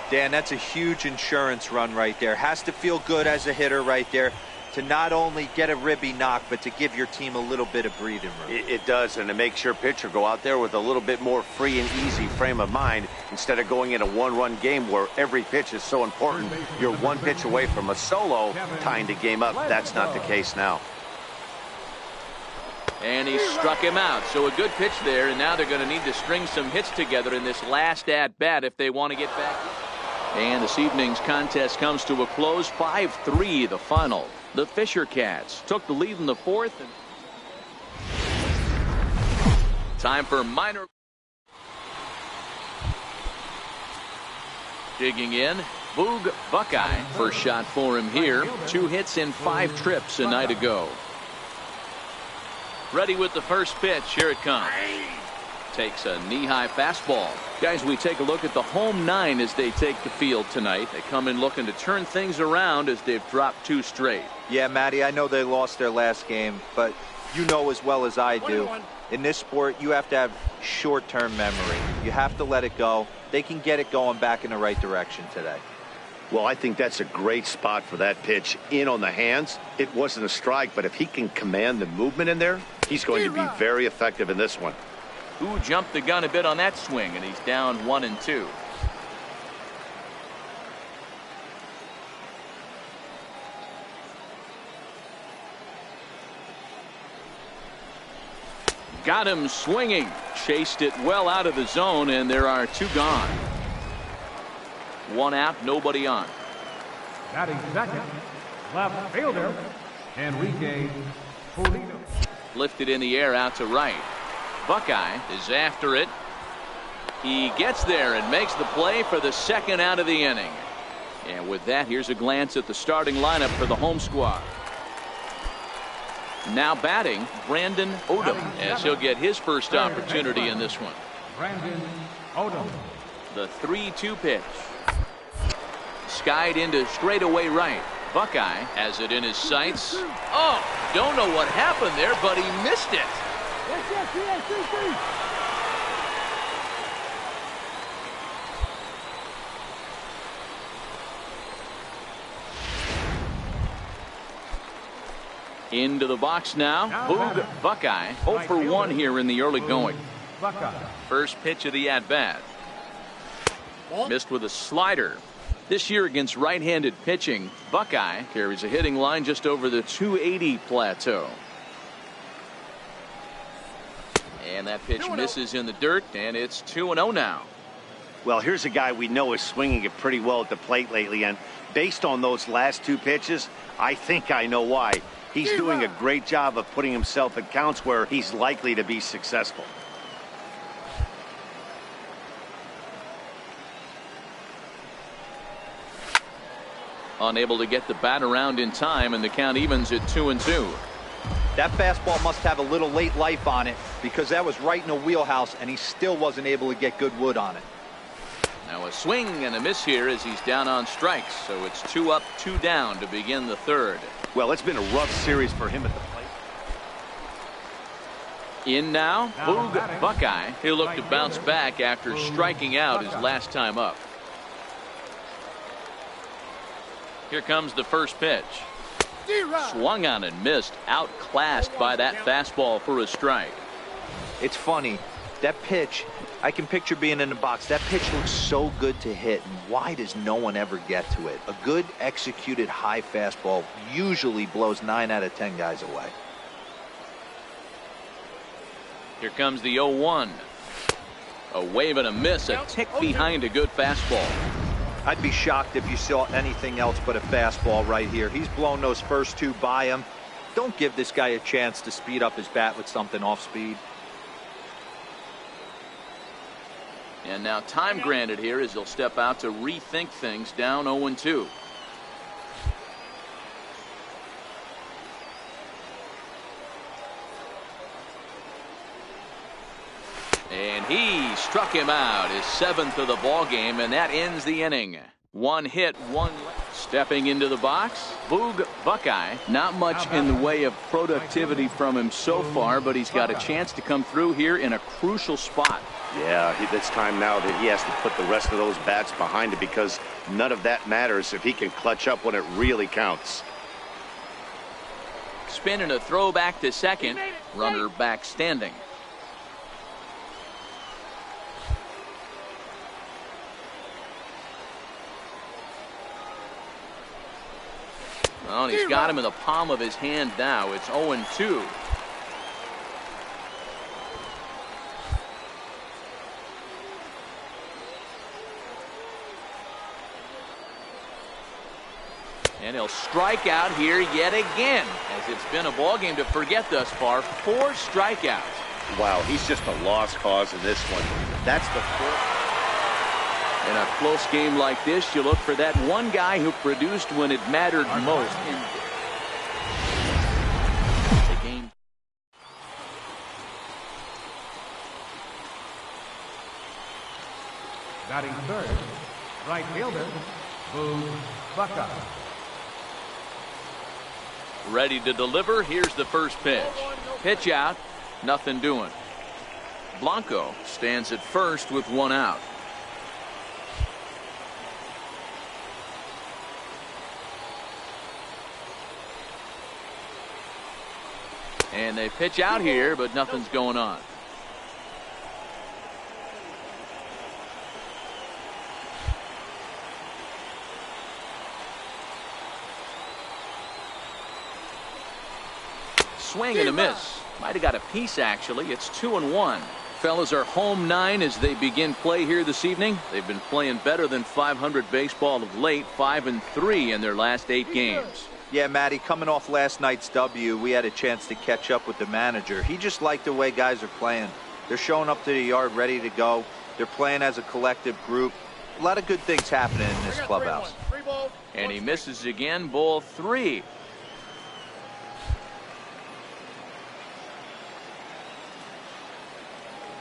Dan, that's a huge insurance run right there. Has to feel good as a hitter right there to not only get a ribby knock, but to give your team a little bit of breathing room. It does, and it makes your pitcher go out there with a little bit more free and easy frame of mind instead of going in a 1-run game where every pitch is so important. You're 1 pitch away from a solo tying the game up. That's not the case now. And he struck him out. So a good pitch there, and now they're going to need to string some hits together in this last at-bat if they want to get back. And this evening's contest comes to a close. 5-3 the final. The Fisher Cats took the lead in the fourth. Time for minor. Digging in, Boog Buckeye. First shot for him here. 2 hits in 5 trips a night ago. Ready with the first pitch. Here it comes. Takes a knee-high fastball. Guys, we take a look at the home 9 as they take the field tonight. They come in looking to turn things around as they've dropped 2 straight. Yeah, Matty, I know they lost their last game, but you know as well as I do, in this sport, you have to have short-term memory. You have to let it go. They can get it going back in the right direction today. Well, I think that's a great spot for that pitch. In on the hands. It wasn't a strike, but if he can command the movement in there, he's going to be very effective in this one. Who jumped the gun a bit on that swing, and he's down 1-2. Got him swinging. Chased it well out of the zone, and there are 2 gone. 1 out, nobody on. Batting second, left fielder, Enrique Pulido. Lifted in the air out to right. Buckeye is after it. He gets there and makes the play for the 2nd out of the inning. And with that, here's a glance at the starting lineup for the home squad. Now batting, Brandon Odom, as he'll get his first opportunity in this one. Brandon Odom. The 3-2 pitch. Skied into straightaway right. Buckeye has it in his sights. Oh, don't know what happened there, but he missed it. Into the box now. Boog Buckeye 0 for 1 here in the early going. First pitch of the at-bat. Missed with a slider. This year against right-handed pitching, Buckeye carries a hitting line just over the 280 plateau. And that pitch misses in the dirt, and it's 2-0 now. Well, here's a guy we know is swinging it pretty well at the plate lately, and based on those last 2 pitches, I think I know why. He's doing a great job of putting himself at counts where he's likely to be successful. Unable to get the bat around in time, and the count evens at 2-2. That fastball must have a little late life on it because that was right in the wheelhouse, and he still wasn't able to get good wood on it. Now a swing and a miss here as he's down on strikes, so it's 2 up, 2 down to begin the 3rd. Well, it's been a rough series for him at the plate. In now, Boog Buckeye. He'll look to bounce back after striking out his last time up. Here comes the first pitch. Swung on and missed, outclassed by that fastball for a strike. It's funny, that pitch, I can picture being in the box. That pitch looks so good to hit, and why does no one ever get to it? A good executed high fastball usually blows 9 out of 10 guys away. Here comes the 0-1. A wave and a miss, a tick behind a good fastball. I'd be shocked if you saw anything else but a fastball right here. He's blown those first 2 by him. Don't give this guy a chance to speed up his bat with something off speed. And now time granted here as he'll step out to rethink things, down 0-2. And he struck him out, his 7th of the ball game, and that ends the inning. 1 hit, 1 left. Stepping into the box, Boog Buckeye. Not much in the way of productivity from him so far, but he's got a chance to come through here in a crucial spot. Yeah, it's time now that he has to put the rest of those bats behind it because none of that matters if he can clutch up when it really counts. Spin and a throw back to second. Runner back standing. Well, and he's got him in the palm of his hand now. It's 0-2. And he'll strike out here yet again, as it's been a ball game to forget thus far. 4 strikeouts. Wow, he's just a lost cause in this one. That's the fourth. In a close game like this, you look for that one guy who produced when it mattered most in the game. Batting third, right fielder, Boog Buckeye. Ready to deliver. Here's the first pitch. Pitch out. Nothing doing. Blanco stands at first with one out. And they pitch out here, but nothing's going on. Swing and a miss. Might have got a piece, actually. It's 2-1. Fellas are home 9 as they begin play here this evening. They've been playing better than 500 baseball of late, 5-3 in their last 8 games. Yeah, Matty, coming off last night's W, we had a chance to catch up with the manager. He just liked the way guys are playing. They're showing up to the yard ready to go. They're playing as a collective group. A lot of good things happening in this clubhouse. And he misses again, ball 3.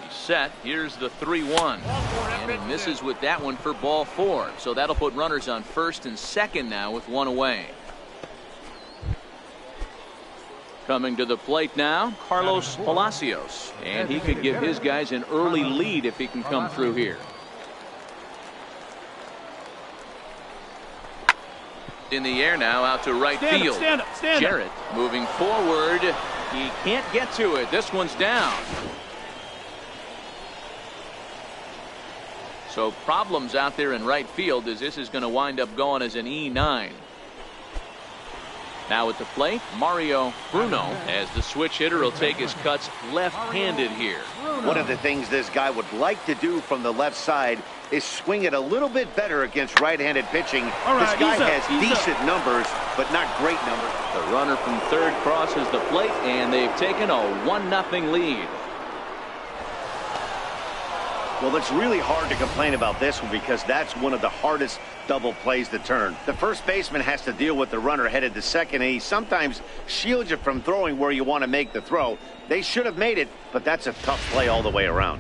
He's set. Here's the 3-1. And he misses with that one for ball 4. So that'll put runners on first and second now with one away. Coming to the plate now, Carlos Palacios. And he could give his guys an early lead if he can come through here. In the air now, out to right field. Jarrett moving forward. He can't get to it. This one's down. So problems out there in right field as this is going to wind up going as an E9. Now at the plate, Mario Bruno, as the switch hitter, will take his cuts left-handed here. One of the things this guy would like to do from the left side is swing it a little bit better against right-handed pitching. This guy has decent numbers, but not great numbers. The runner from third crosses the plate, and they've taken a 1-0 lead. Well, it's really hard to complain about this one because that's one of the hardest double plays to turn. The first baseman has to deal with the runner headed to second, and he sometimes shields you from throwing where you want to make the throw. They should have made it, but that's a tough play all the way around.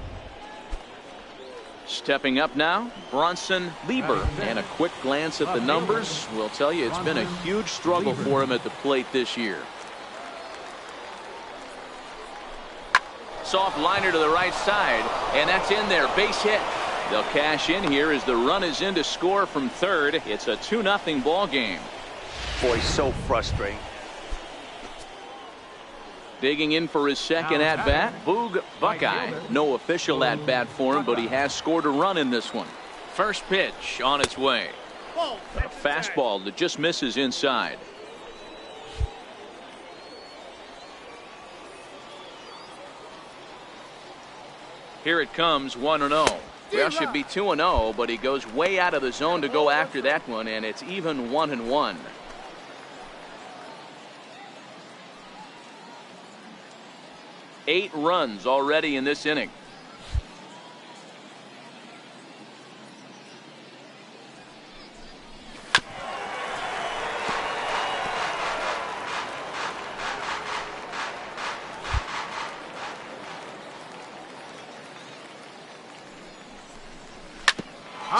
Stepping up now, Bronson Lieber, and a quick glance at the numbers will tell you it's been a huge struggle for him at the plate this year. Soft liner to the right side, and that's in there, base hit. They'll cash in here as the run is in to score from third. It's a 2-0 ball game. Boy, so frustrating. Digging in for his second at-bat, Boog Buckeye. No official at-bat for him, but he has scored a run in this one. First pitch on its way. A fastball that just misses inside. Here it comes, 1-0. Well, should be 2-0, but he goes way out of the zone to go after that one, and it's even 1-1. Eight runs already in this inning.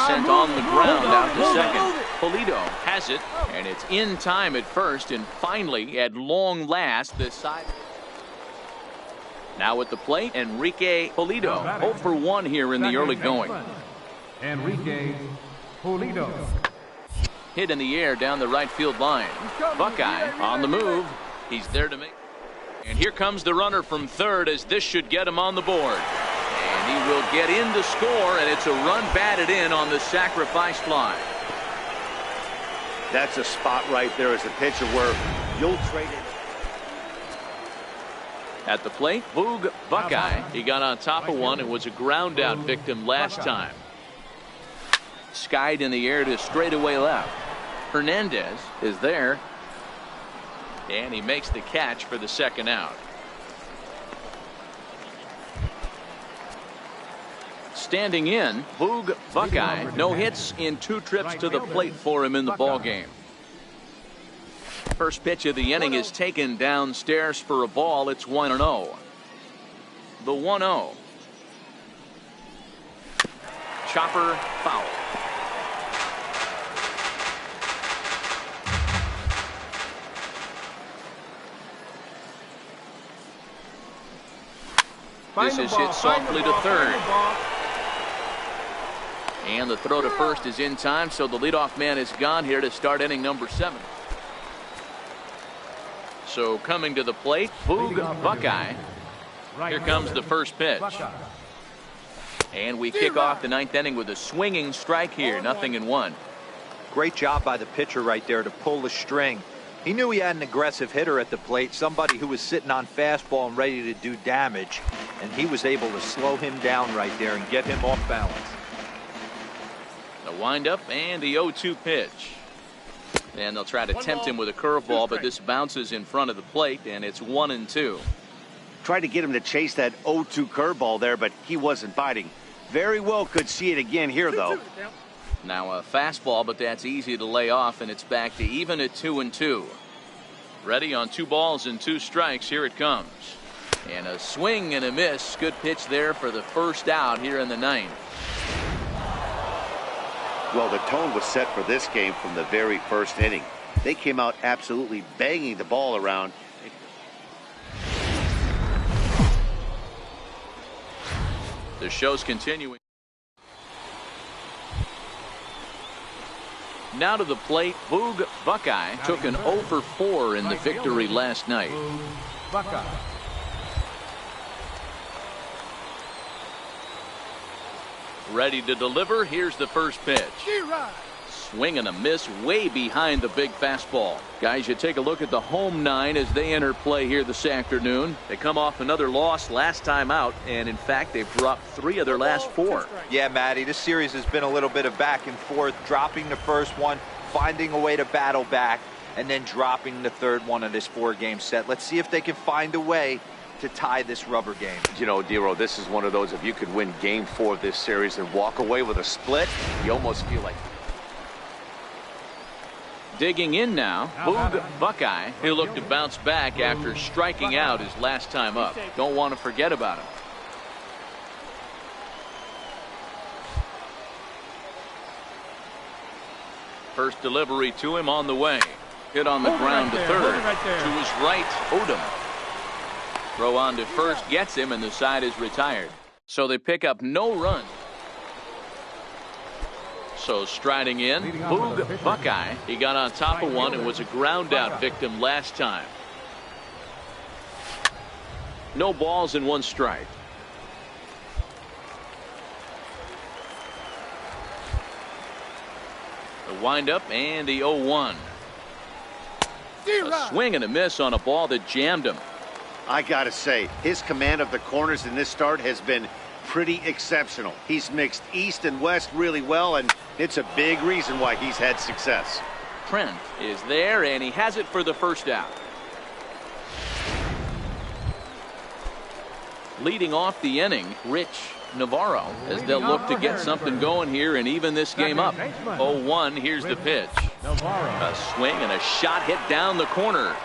Sent on the ground out to second. Polito has it, and it's in time at first, and finally, at long last, the side. Now at the plate, Enrique Polito, 0 for 1 here in the early going. Enrique Polito. Hit in the air down the right field line. Buckeye on the move. He's there to make. And here comes the runner from third as this should get him on the board. And he will get in to score, and it's a run batted in on the sacrifice fly. That's a spot right there as a pitcher where you'll trade it. At the plate, Boog Buckeye. He got on top of one and was a ground out victim last time. Skied in the air to straightaway left. Hernandez is there. And he makes the catch for the second out. Standing in, Boog Buckeye. No hits in 2 trips to the plate for him in the ball game. First pitch of the inning is taken downstairs for a ball. It's 1-0. The 1-0. Chopper foul. This is hit softly to third. And the throw to first is in time, so the leadoff man is gone here to start inning number 7. So coming to the plate, Boog Buckeye. Here comes the first pitch. And we kick off the 9th inning with a swinging strike here, 0-1. Great job by the pitcher right there to pull the string. He knew he had an aggressive hitter at the plate, somebody who was sitting on fastball and ready to do damage, and he was able to slow him down right there and get him off balance. The windup and the 0-2 pitch. And they'll try to tempt him with a curveball, but this bounces in front of the plate, and it's 1-2. Tried to get him to chase that 0-2 curveball there, but he wasn't biting. Very well could see it again here, though. Now a fastball, but that's easy to lay off, and it's back to even at 2-2. Ready on 2 balls and 2 strikes. Here it comes. And a swing and a miss. Good pitch there for the first out here in the 9th. Well, the tone was set for this game from the very first inning. They came out absolutely banging the ball around. The show's continuing. Now to the plate, Boog Buckeye took an 0 for 4 in the victory last night. Buckeye. Ready to deliver. Here's the first pitch. Swing and a miss way behind the big fastball. Guys, you take a look at the home 9 as they enter play here this afternoon. They come off another loss last time out, and in fact they've dropped 3 of their last 4. Yeah, Matty, this series has been a little bit of back and forth, dropping the first one, finding a way to battle back, and then dropping the third one of this 4-game set. Let's see if they can find a way to tie this rubber game. You know, Dero, this is one of those, if you could win game 4 of this series and walk away with a split, you almost feel like. Digging in now, Boog Buckeye. He'll look to bounce back after striking out his last time up. Don't want to forget about him. First delivery to him on the way. Hit on the ground to third. To his right, Odom. Throw on to first gets him, and the side is retired. So they pick up no run. So striding in, Boog Buckeye. He got on top of one and was a ground out victim last time. No balls and 1 strike. The windup and the 0-1. A swing and a miss on a ball that jammed him. I gotta say, his command of the corners in this start has been pretty exceptional. He's mixed east and west really well, and it's a big reason why he's had success. Trent is there, and he has it for the first out. Leading off the inning, Rich Navarro, as they'll look to get something going here and even this game up. 0-1, here's the pitch. A swing and a shot hit down the corner.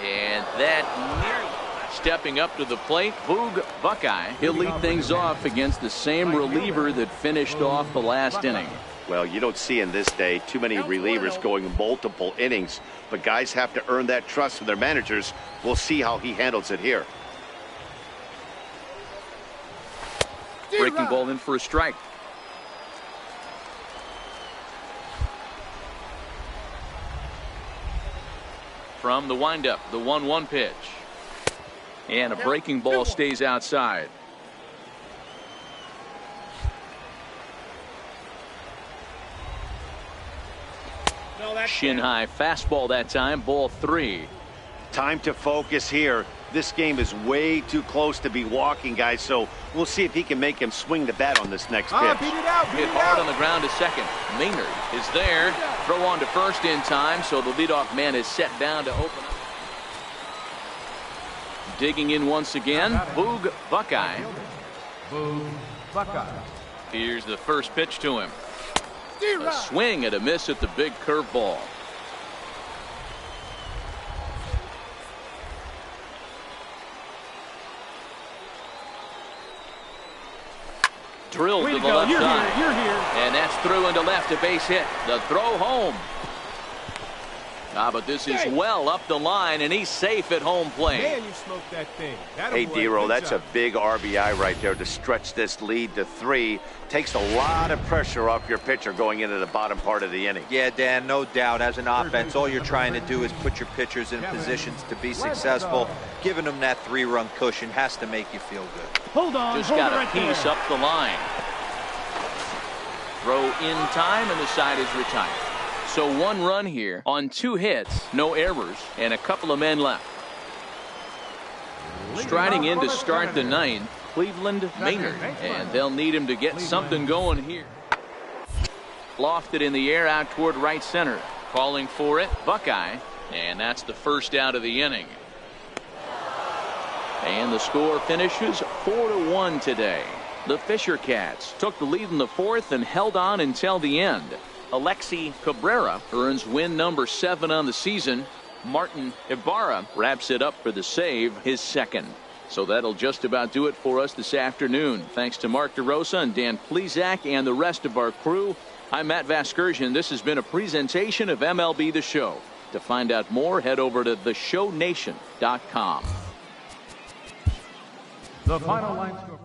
And that nearly stepping up to the plate, Boog Buckeye. He'll lead things off against the same reliever that finished off the last inning. Well, you don't see in this day too many relievers going multiple innings, but guys have to earn that trust from their managers. We'll see how he handles it here. Breaking ball in for a strike. From the windup, the 1-1 pitch. And a breaking ball stays outside. Shin high fastball that time, ball 3. Time to focus here. This game is way too close to be walking, guys, so we'll see if he can make him swing the bat on this next pitch. Hit hard on the ground to second. Maynard is there. Throw on to first in time, so the leadoff man is set down to open up. Digging in once again, Boog Buckeye. Buckeye. Here's the first pitch to him. A swing and a miss at the big curveball. Drilled to the left side. You're here. And that's through into left, a base hit. The throw home. But this is well up the line, and he's safe at home plate. Man, you smoked that thing. Hey, D-Roll, that's a big RBI right there to stretch this lead to 3. Takes a lot of pressure off your pitcher going into the bottom part of the inning. Yeah, Dan, no doubt. As an offense, all you're trying to do is put your pitchers in positions to be successful. Giving them that 3-run cushion has to make you feel good. Hold on. Just got a piece up the line. Throw in time, and the side is retired. So 1 run here on 2 hits, no errors, and a couple of men left. Striding in to start the 9th, Cleveland Maynard, and they'll need him to get something going here. Lofted in the air out toward right center. Calling for it, Buckeye, and that's the first out of the inning. And the score finishes 4-1 today. The Fisher Cats took the lead in the 4th and held on until the end. Alexi Cabrera earns win number 7 on the season. Martin Ibarra wraps it up for the save, his 2nd. So that'll just about do it for us this afternoon. Thanks to Mark DeRosa and Dan Plesac and the rest of our crew. I'm Matt Vasgersian. This has been a presentation of MLB The Show. To find out more, head over to theshownation.com. The final line score.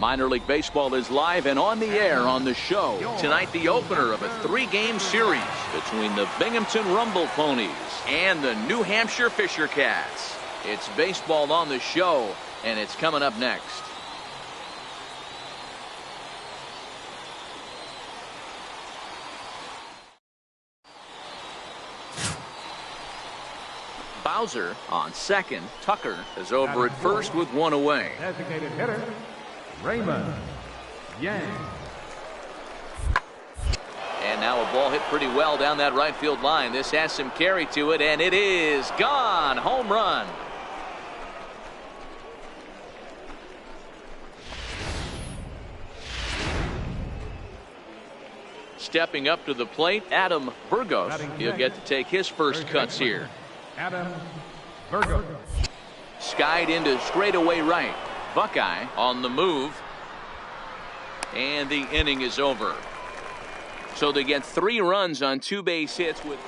Minor League Baseball is live and on the air on the show. Tonight, the opener of a 3-game series between the Binghamton Rumble Ponies and the New Hampshire Fisher Cats. It's baseball on the show, and it's coming up next. Bowser on second. Tucker is over at first with 1 away. Designated hitter, Raymond Yang. And now a ball hit pretty well down that right field line. This has some carry to it, and it is gone. Home run. Stepping up to the plate, Adam Burgos. He'll get to take his first cuts here. Adam Burgos. Skied into straightaway right. Buckeye on the move. And the inning is over. So they get 3 runs on 2 base hits with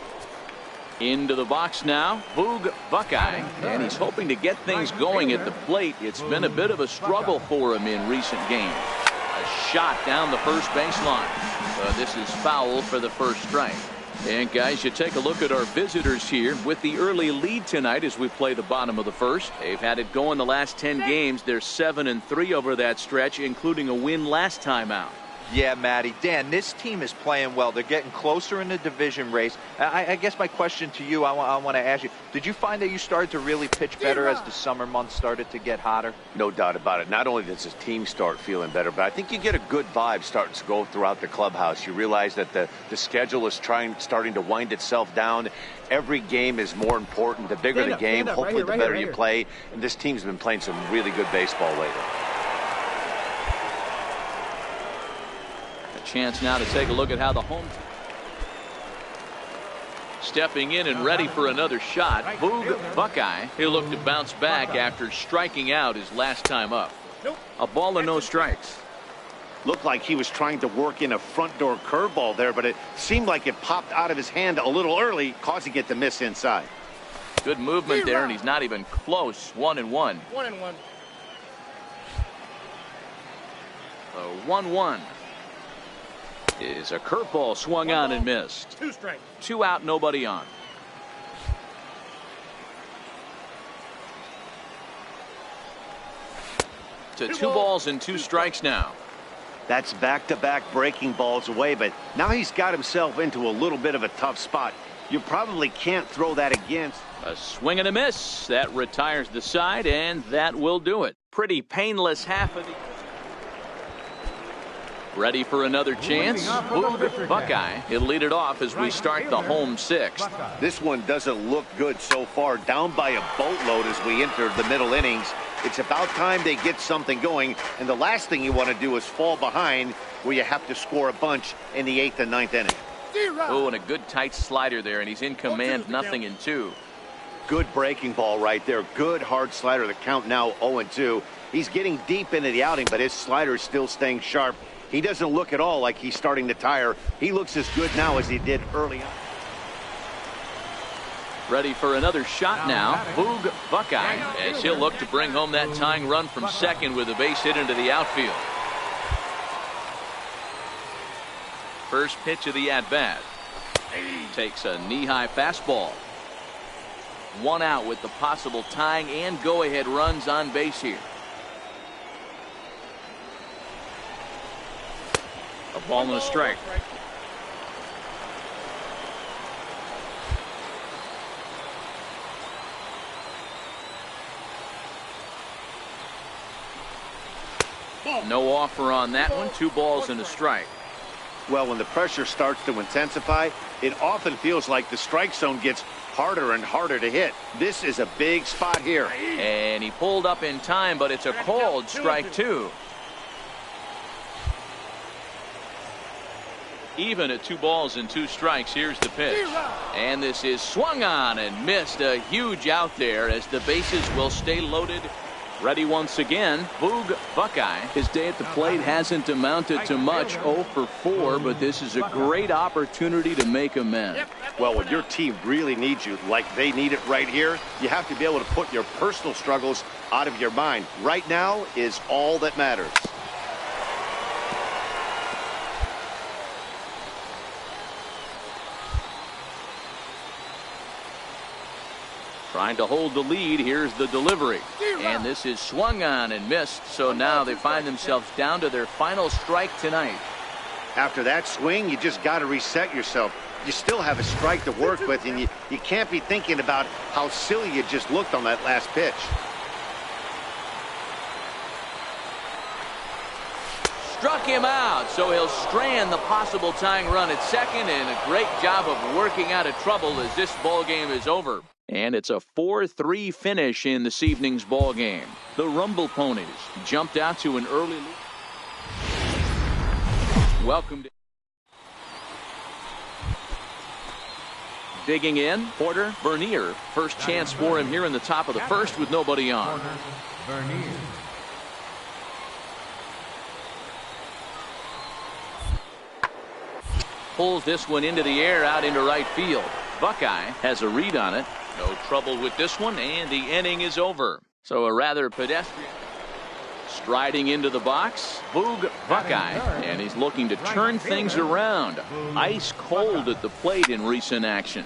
into the box now. Boog Buckeye, and he's hoping to get things going at the plate. It's been a bit of a struggle for him in recent games. A shot down the first baseline. This is foul for the first strike. And guys, you take a look at our visitors here with the early lead tonight as we play the bottom of the first. They've had it going the last 10 games. They're 7-3 over that stretch, including a win last time out. Yeah, Matty. Dan, this team is playing well. They're getting closer in the division race. I guess my question to you, I want to ask you, did you find that you started to really pitch better as the summer months started to get hotter? No doubt about it. Not only does the team start feeling better, but I think you get a good vibe starting to go throughout the clubhouse. You realize that the schedule is starting to wind itself down. Every game is more important. The bigger the game, hopefully the better you play. And this team's been playing some really good baseball lately. Chance now to take a look at how the home team stepping in and ready for another shot. Boog Buckeye. He'll look to bounce back after striking out his last time up. A ball and no strikes. Looked like he was trying to work in a front door curveball there, but it seemed like it popped out of his hand a little early, causing it to miss inside. Good movement there, and he's not even close. 1-1. 1-1. 1-1. Is a curveball swung on and missed. 2 strikes. 2 out, nobody on. To 2 balls and 2 strikes now. That's back-to-back breaking balls away, but now he's got himself into a little bit of a tough spot. You probably can't throw that again. A swing and a miss. That retires the side, and that will do it. Pretty painless half of the. Ready for another chance. Boog Buckeye. He'll lead it off as we start the home 6th. This one doesn't look good so far. Down by a boatload as we enter the middle innings. It's about time they get something going, and the last thing you want to do is fall behind where you have to score a bunch in the 8th and 9th inning. Oh, and a good tight slider there, and he's in command. 0-2. Good breaking ball right there. Good hard slider. The count now 0-2. He's getting deep into the outing, but his slider is still staying sharp. He doesn't look at all like he's starting to tire. He looks as good now as he did early on. Ready for another shot now. Boog Buckeye, as he'll look to bring home that tying run from second with a base hit into the outfield. First pitch of the at-bat. Takes a knee-high fastball. 1 out with the possible tying and go-ahead runs on base here. A ball and a strike. No offer on that one. 2 balls and a strike. Well, when the pressure starts to intensify, it often feels like the strike zone gets harder and harder to hit. This is a big spot here. And he pulled up in time, but it's a called strike 2. Even at 2 balls and 2 strikes. Here's the pitch, and this is swung on and missed. A huge out there as the bases will stay loaded. Ready once again. Boog Buckeye. His day at the plate hasn't amounted to much. 0 for 4, but this is a great opportunity to make amends. Well, when your team really needs you like they need it right here, you have to be able to put your personal struggles out of your mind. Right now is all that matters. Trying to hold the lead. Here's the delivery. And this is swung on and missed. So now they find themselves down to their final strike tonight. After that swing, you just got to reset yourself. You still have a strike to work with, and you can't be thinking about how silly you just looked on that last pitch. Struck him out, so he'll strand the possible tying run at second, and a great job of working out of trouble as this ball game is over. And it's a 4-3 finish in this evening's ball game. The Rumble Ponies jumped out to an early lead. Welcome to digging in, Porter Bernier. First chance for him here in the top of the first with nobody on. Bernier. Pulls this one into the air out into right field. Buckeye has a read on it. No trouble with this one, and the inning is over. So a rather pedestrian. Striding into the box, Boog Buckeye, and he's looking to turn things around. Ice cold at the plate in recent action.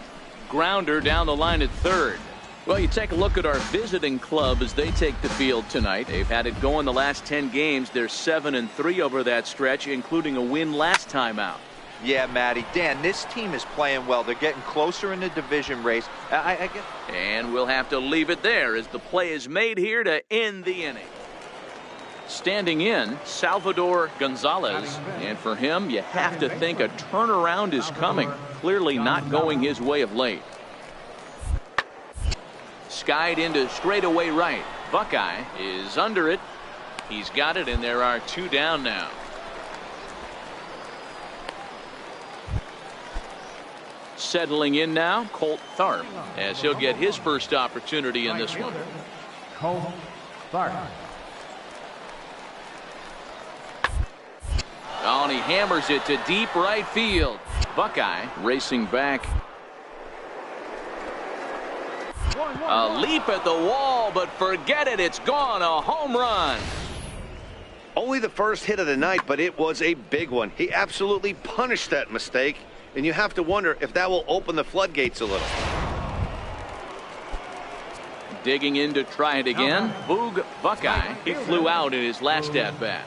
Grounder down the line at third. Well, you take a look at our visiting club as they take the field tonight. They've had it going the last 10 games. They're 7-3 over that stretch, including a win last time out. Yeah, Matty. Dan, this team is playing well. They're getting closer in the division race. I guess. And we'll have to leave it there as the play is made here to end the inning. Standing in, Salvador Gonzalez. And for him, you have to think a turnaround is coming. Clearly not going his way of late. Skied into straightaway right. Buckeye is under it. He's got it, and there are 2 down now. Settling in now, Colt Tharp, as he'll get his first opportunity in this one. Colt Tharp. Oh, and he hammers it to deep right field. Buckeye racing back. A leap at the wall, but forget it. It's gone. A home run. Only the first hit of the night, but it was a big one. He absolutely punished that mistake, and you have to wonder if that will open the floodgates a little. Digging in to try it again. Boog Buckeye. He flew out in his last at-bat.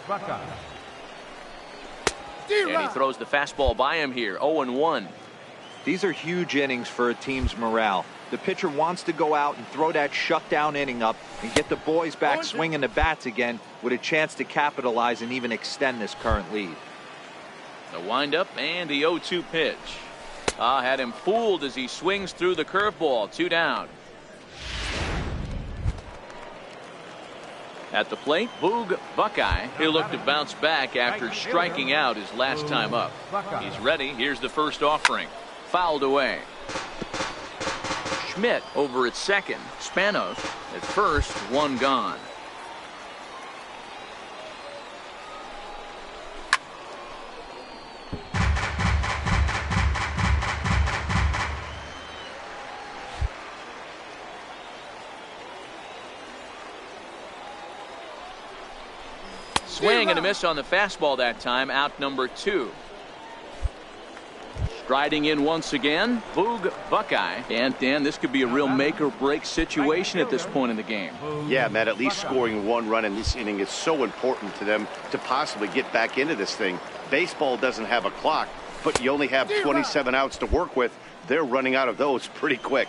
And he throws the fastball by him here. 0-1. These are huge innings for a team's morale. The pitcher wants to go out and throw that shutdown inning up and get the boys back swinging the bats again with a chance to capitalize and even extend this current lead. The windup and the 0-2 pitch. Had him fooled as he swings through the curveball. 2 down. At the plate, Boog Buckeye. He'll look to bounce back after striking out his last time up. He's ready. Here's the first offering. Fouled away. Schmidt over at second. Spanos at first. 1 gone. Swing and a miss on the fastball that time. Out number 2. Striding in once again, Boog Buckeye. And Dan, this could be a real make or break situation at this point in the game. Yeah, Matt, at least scoring 1 run in this inning is so important to them to possibly get back into this thing. Baseball doesn't have a clock, but you only have 27 outs to work with. They're running out of those pretty quick.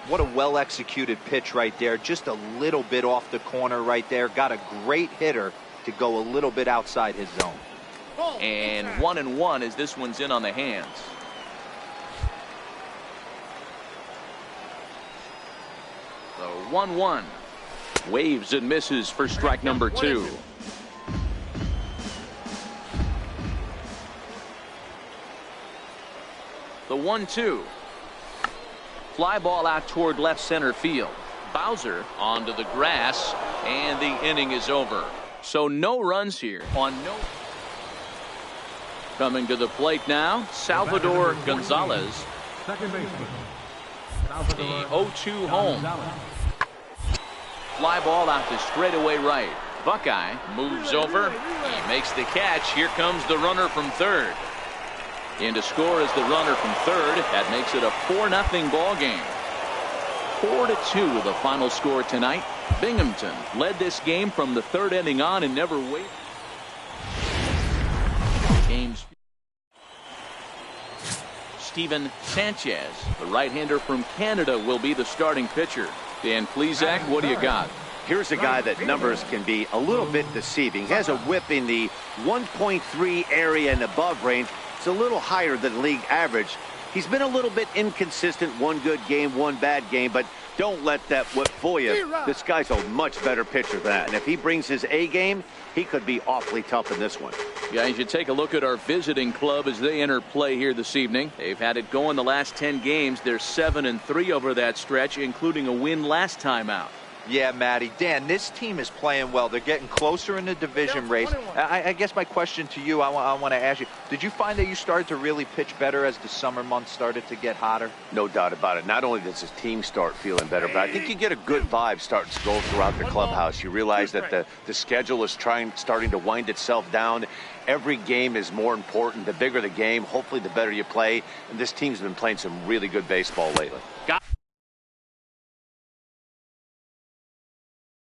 What a well-executed pitch right there. Just a little bit off the corner right there. Got a great hitter to go a little bit outside his zone. And 1-1 as this one's in on the hands. The 1-1. Waves and misses for strike number 2. The 1-2. Fly ball out toward left center field. Bowser onto the grass, and the inning is over. So no runs here on no. Coming to the plate now, Salvador Gonzalez. Second baseman. The 0-2 home. Fly ball out to straightaway right. Buckeye moves over. He makes the catch. Here comes the runner from third. In to score is the runner from third. That makes it a 4-0 ball game. 4-2 the final score tonight. Binghamton led this game from the 3rd inning on and never waited. Games. Steven Sanchez, the right-hander from Canada, will be the starting pitcher. Dan Plesac, what do you got? Here's a guy that numbers can be a little bit deceiving. He has a whip in the 1.3 area and above range. It's a little higher than league average. He's been a little bit inconsistent. 1 good game, 1 bad game, but don't let that whip fool you. This guy's a much better pitcher than that. And if he brings his A game, he could be awfully tough in this one. Guys, you take a look at our visiting club as they enter play here this evening. They've had it going the last 10 games. They're 7-3 over that stretch, including a win last time out. Yeah, Matty. Dan, this team is playing well. They're getting closer in the division race. I guess my question to you, I want to ask you, did you find that you started to really pitch better as the summer months started to get hotter? No doubt about it. Not only does his team start feeling better, but I think you get a good vibe starting to go throughout the clubhouse. You realize that the schedule is starting to wind itself down. Every game is more important. The bigger the game, hopefully the better you play. And this team's been playing some really good baseball lately.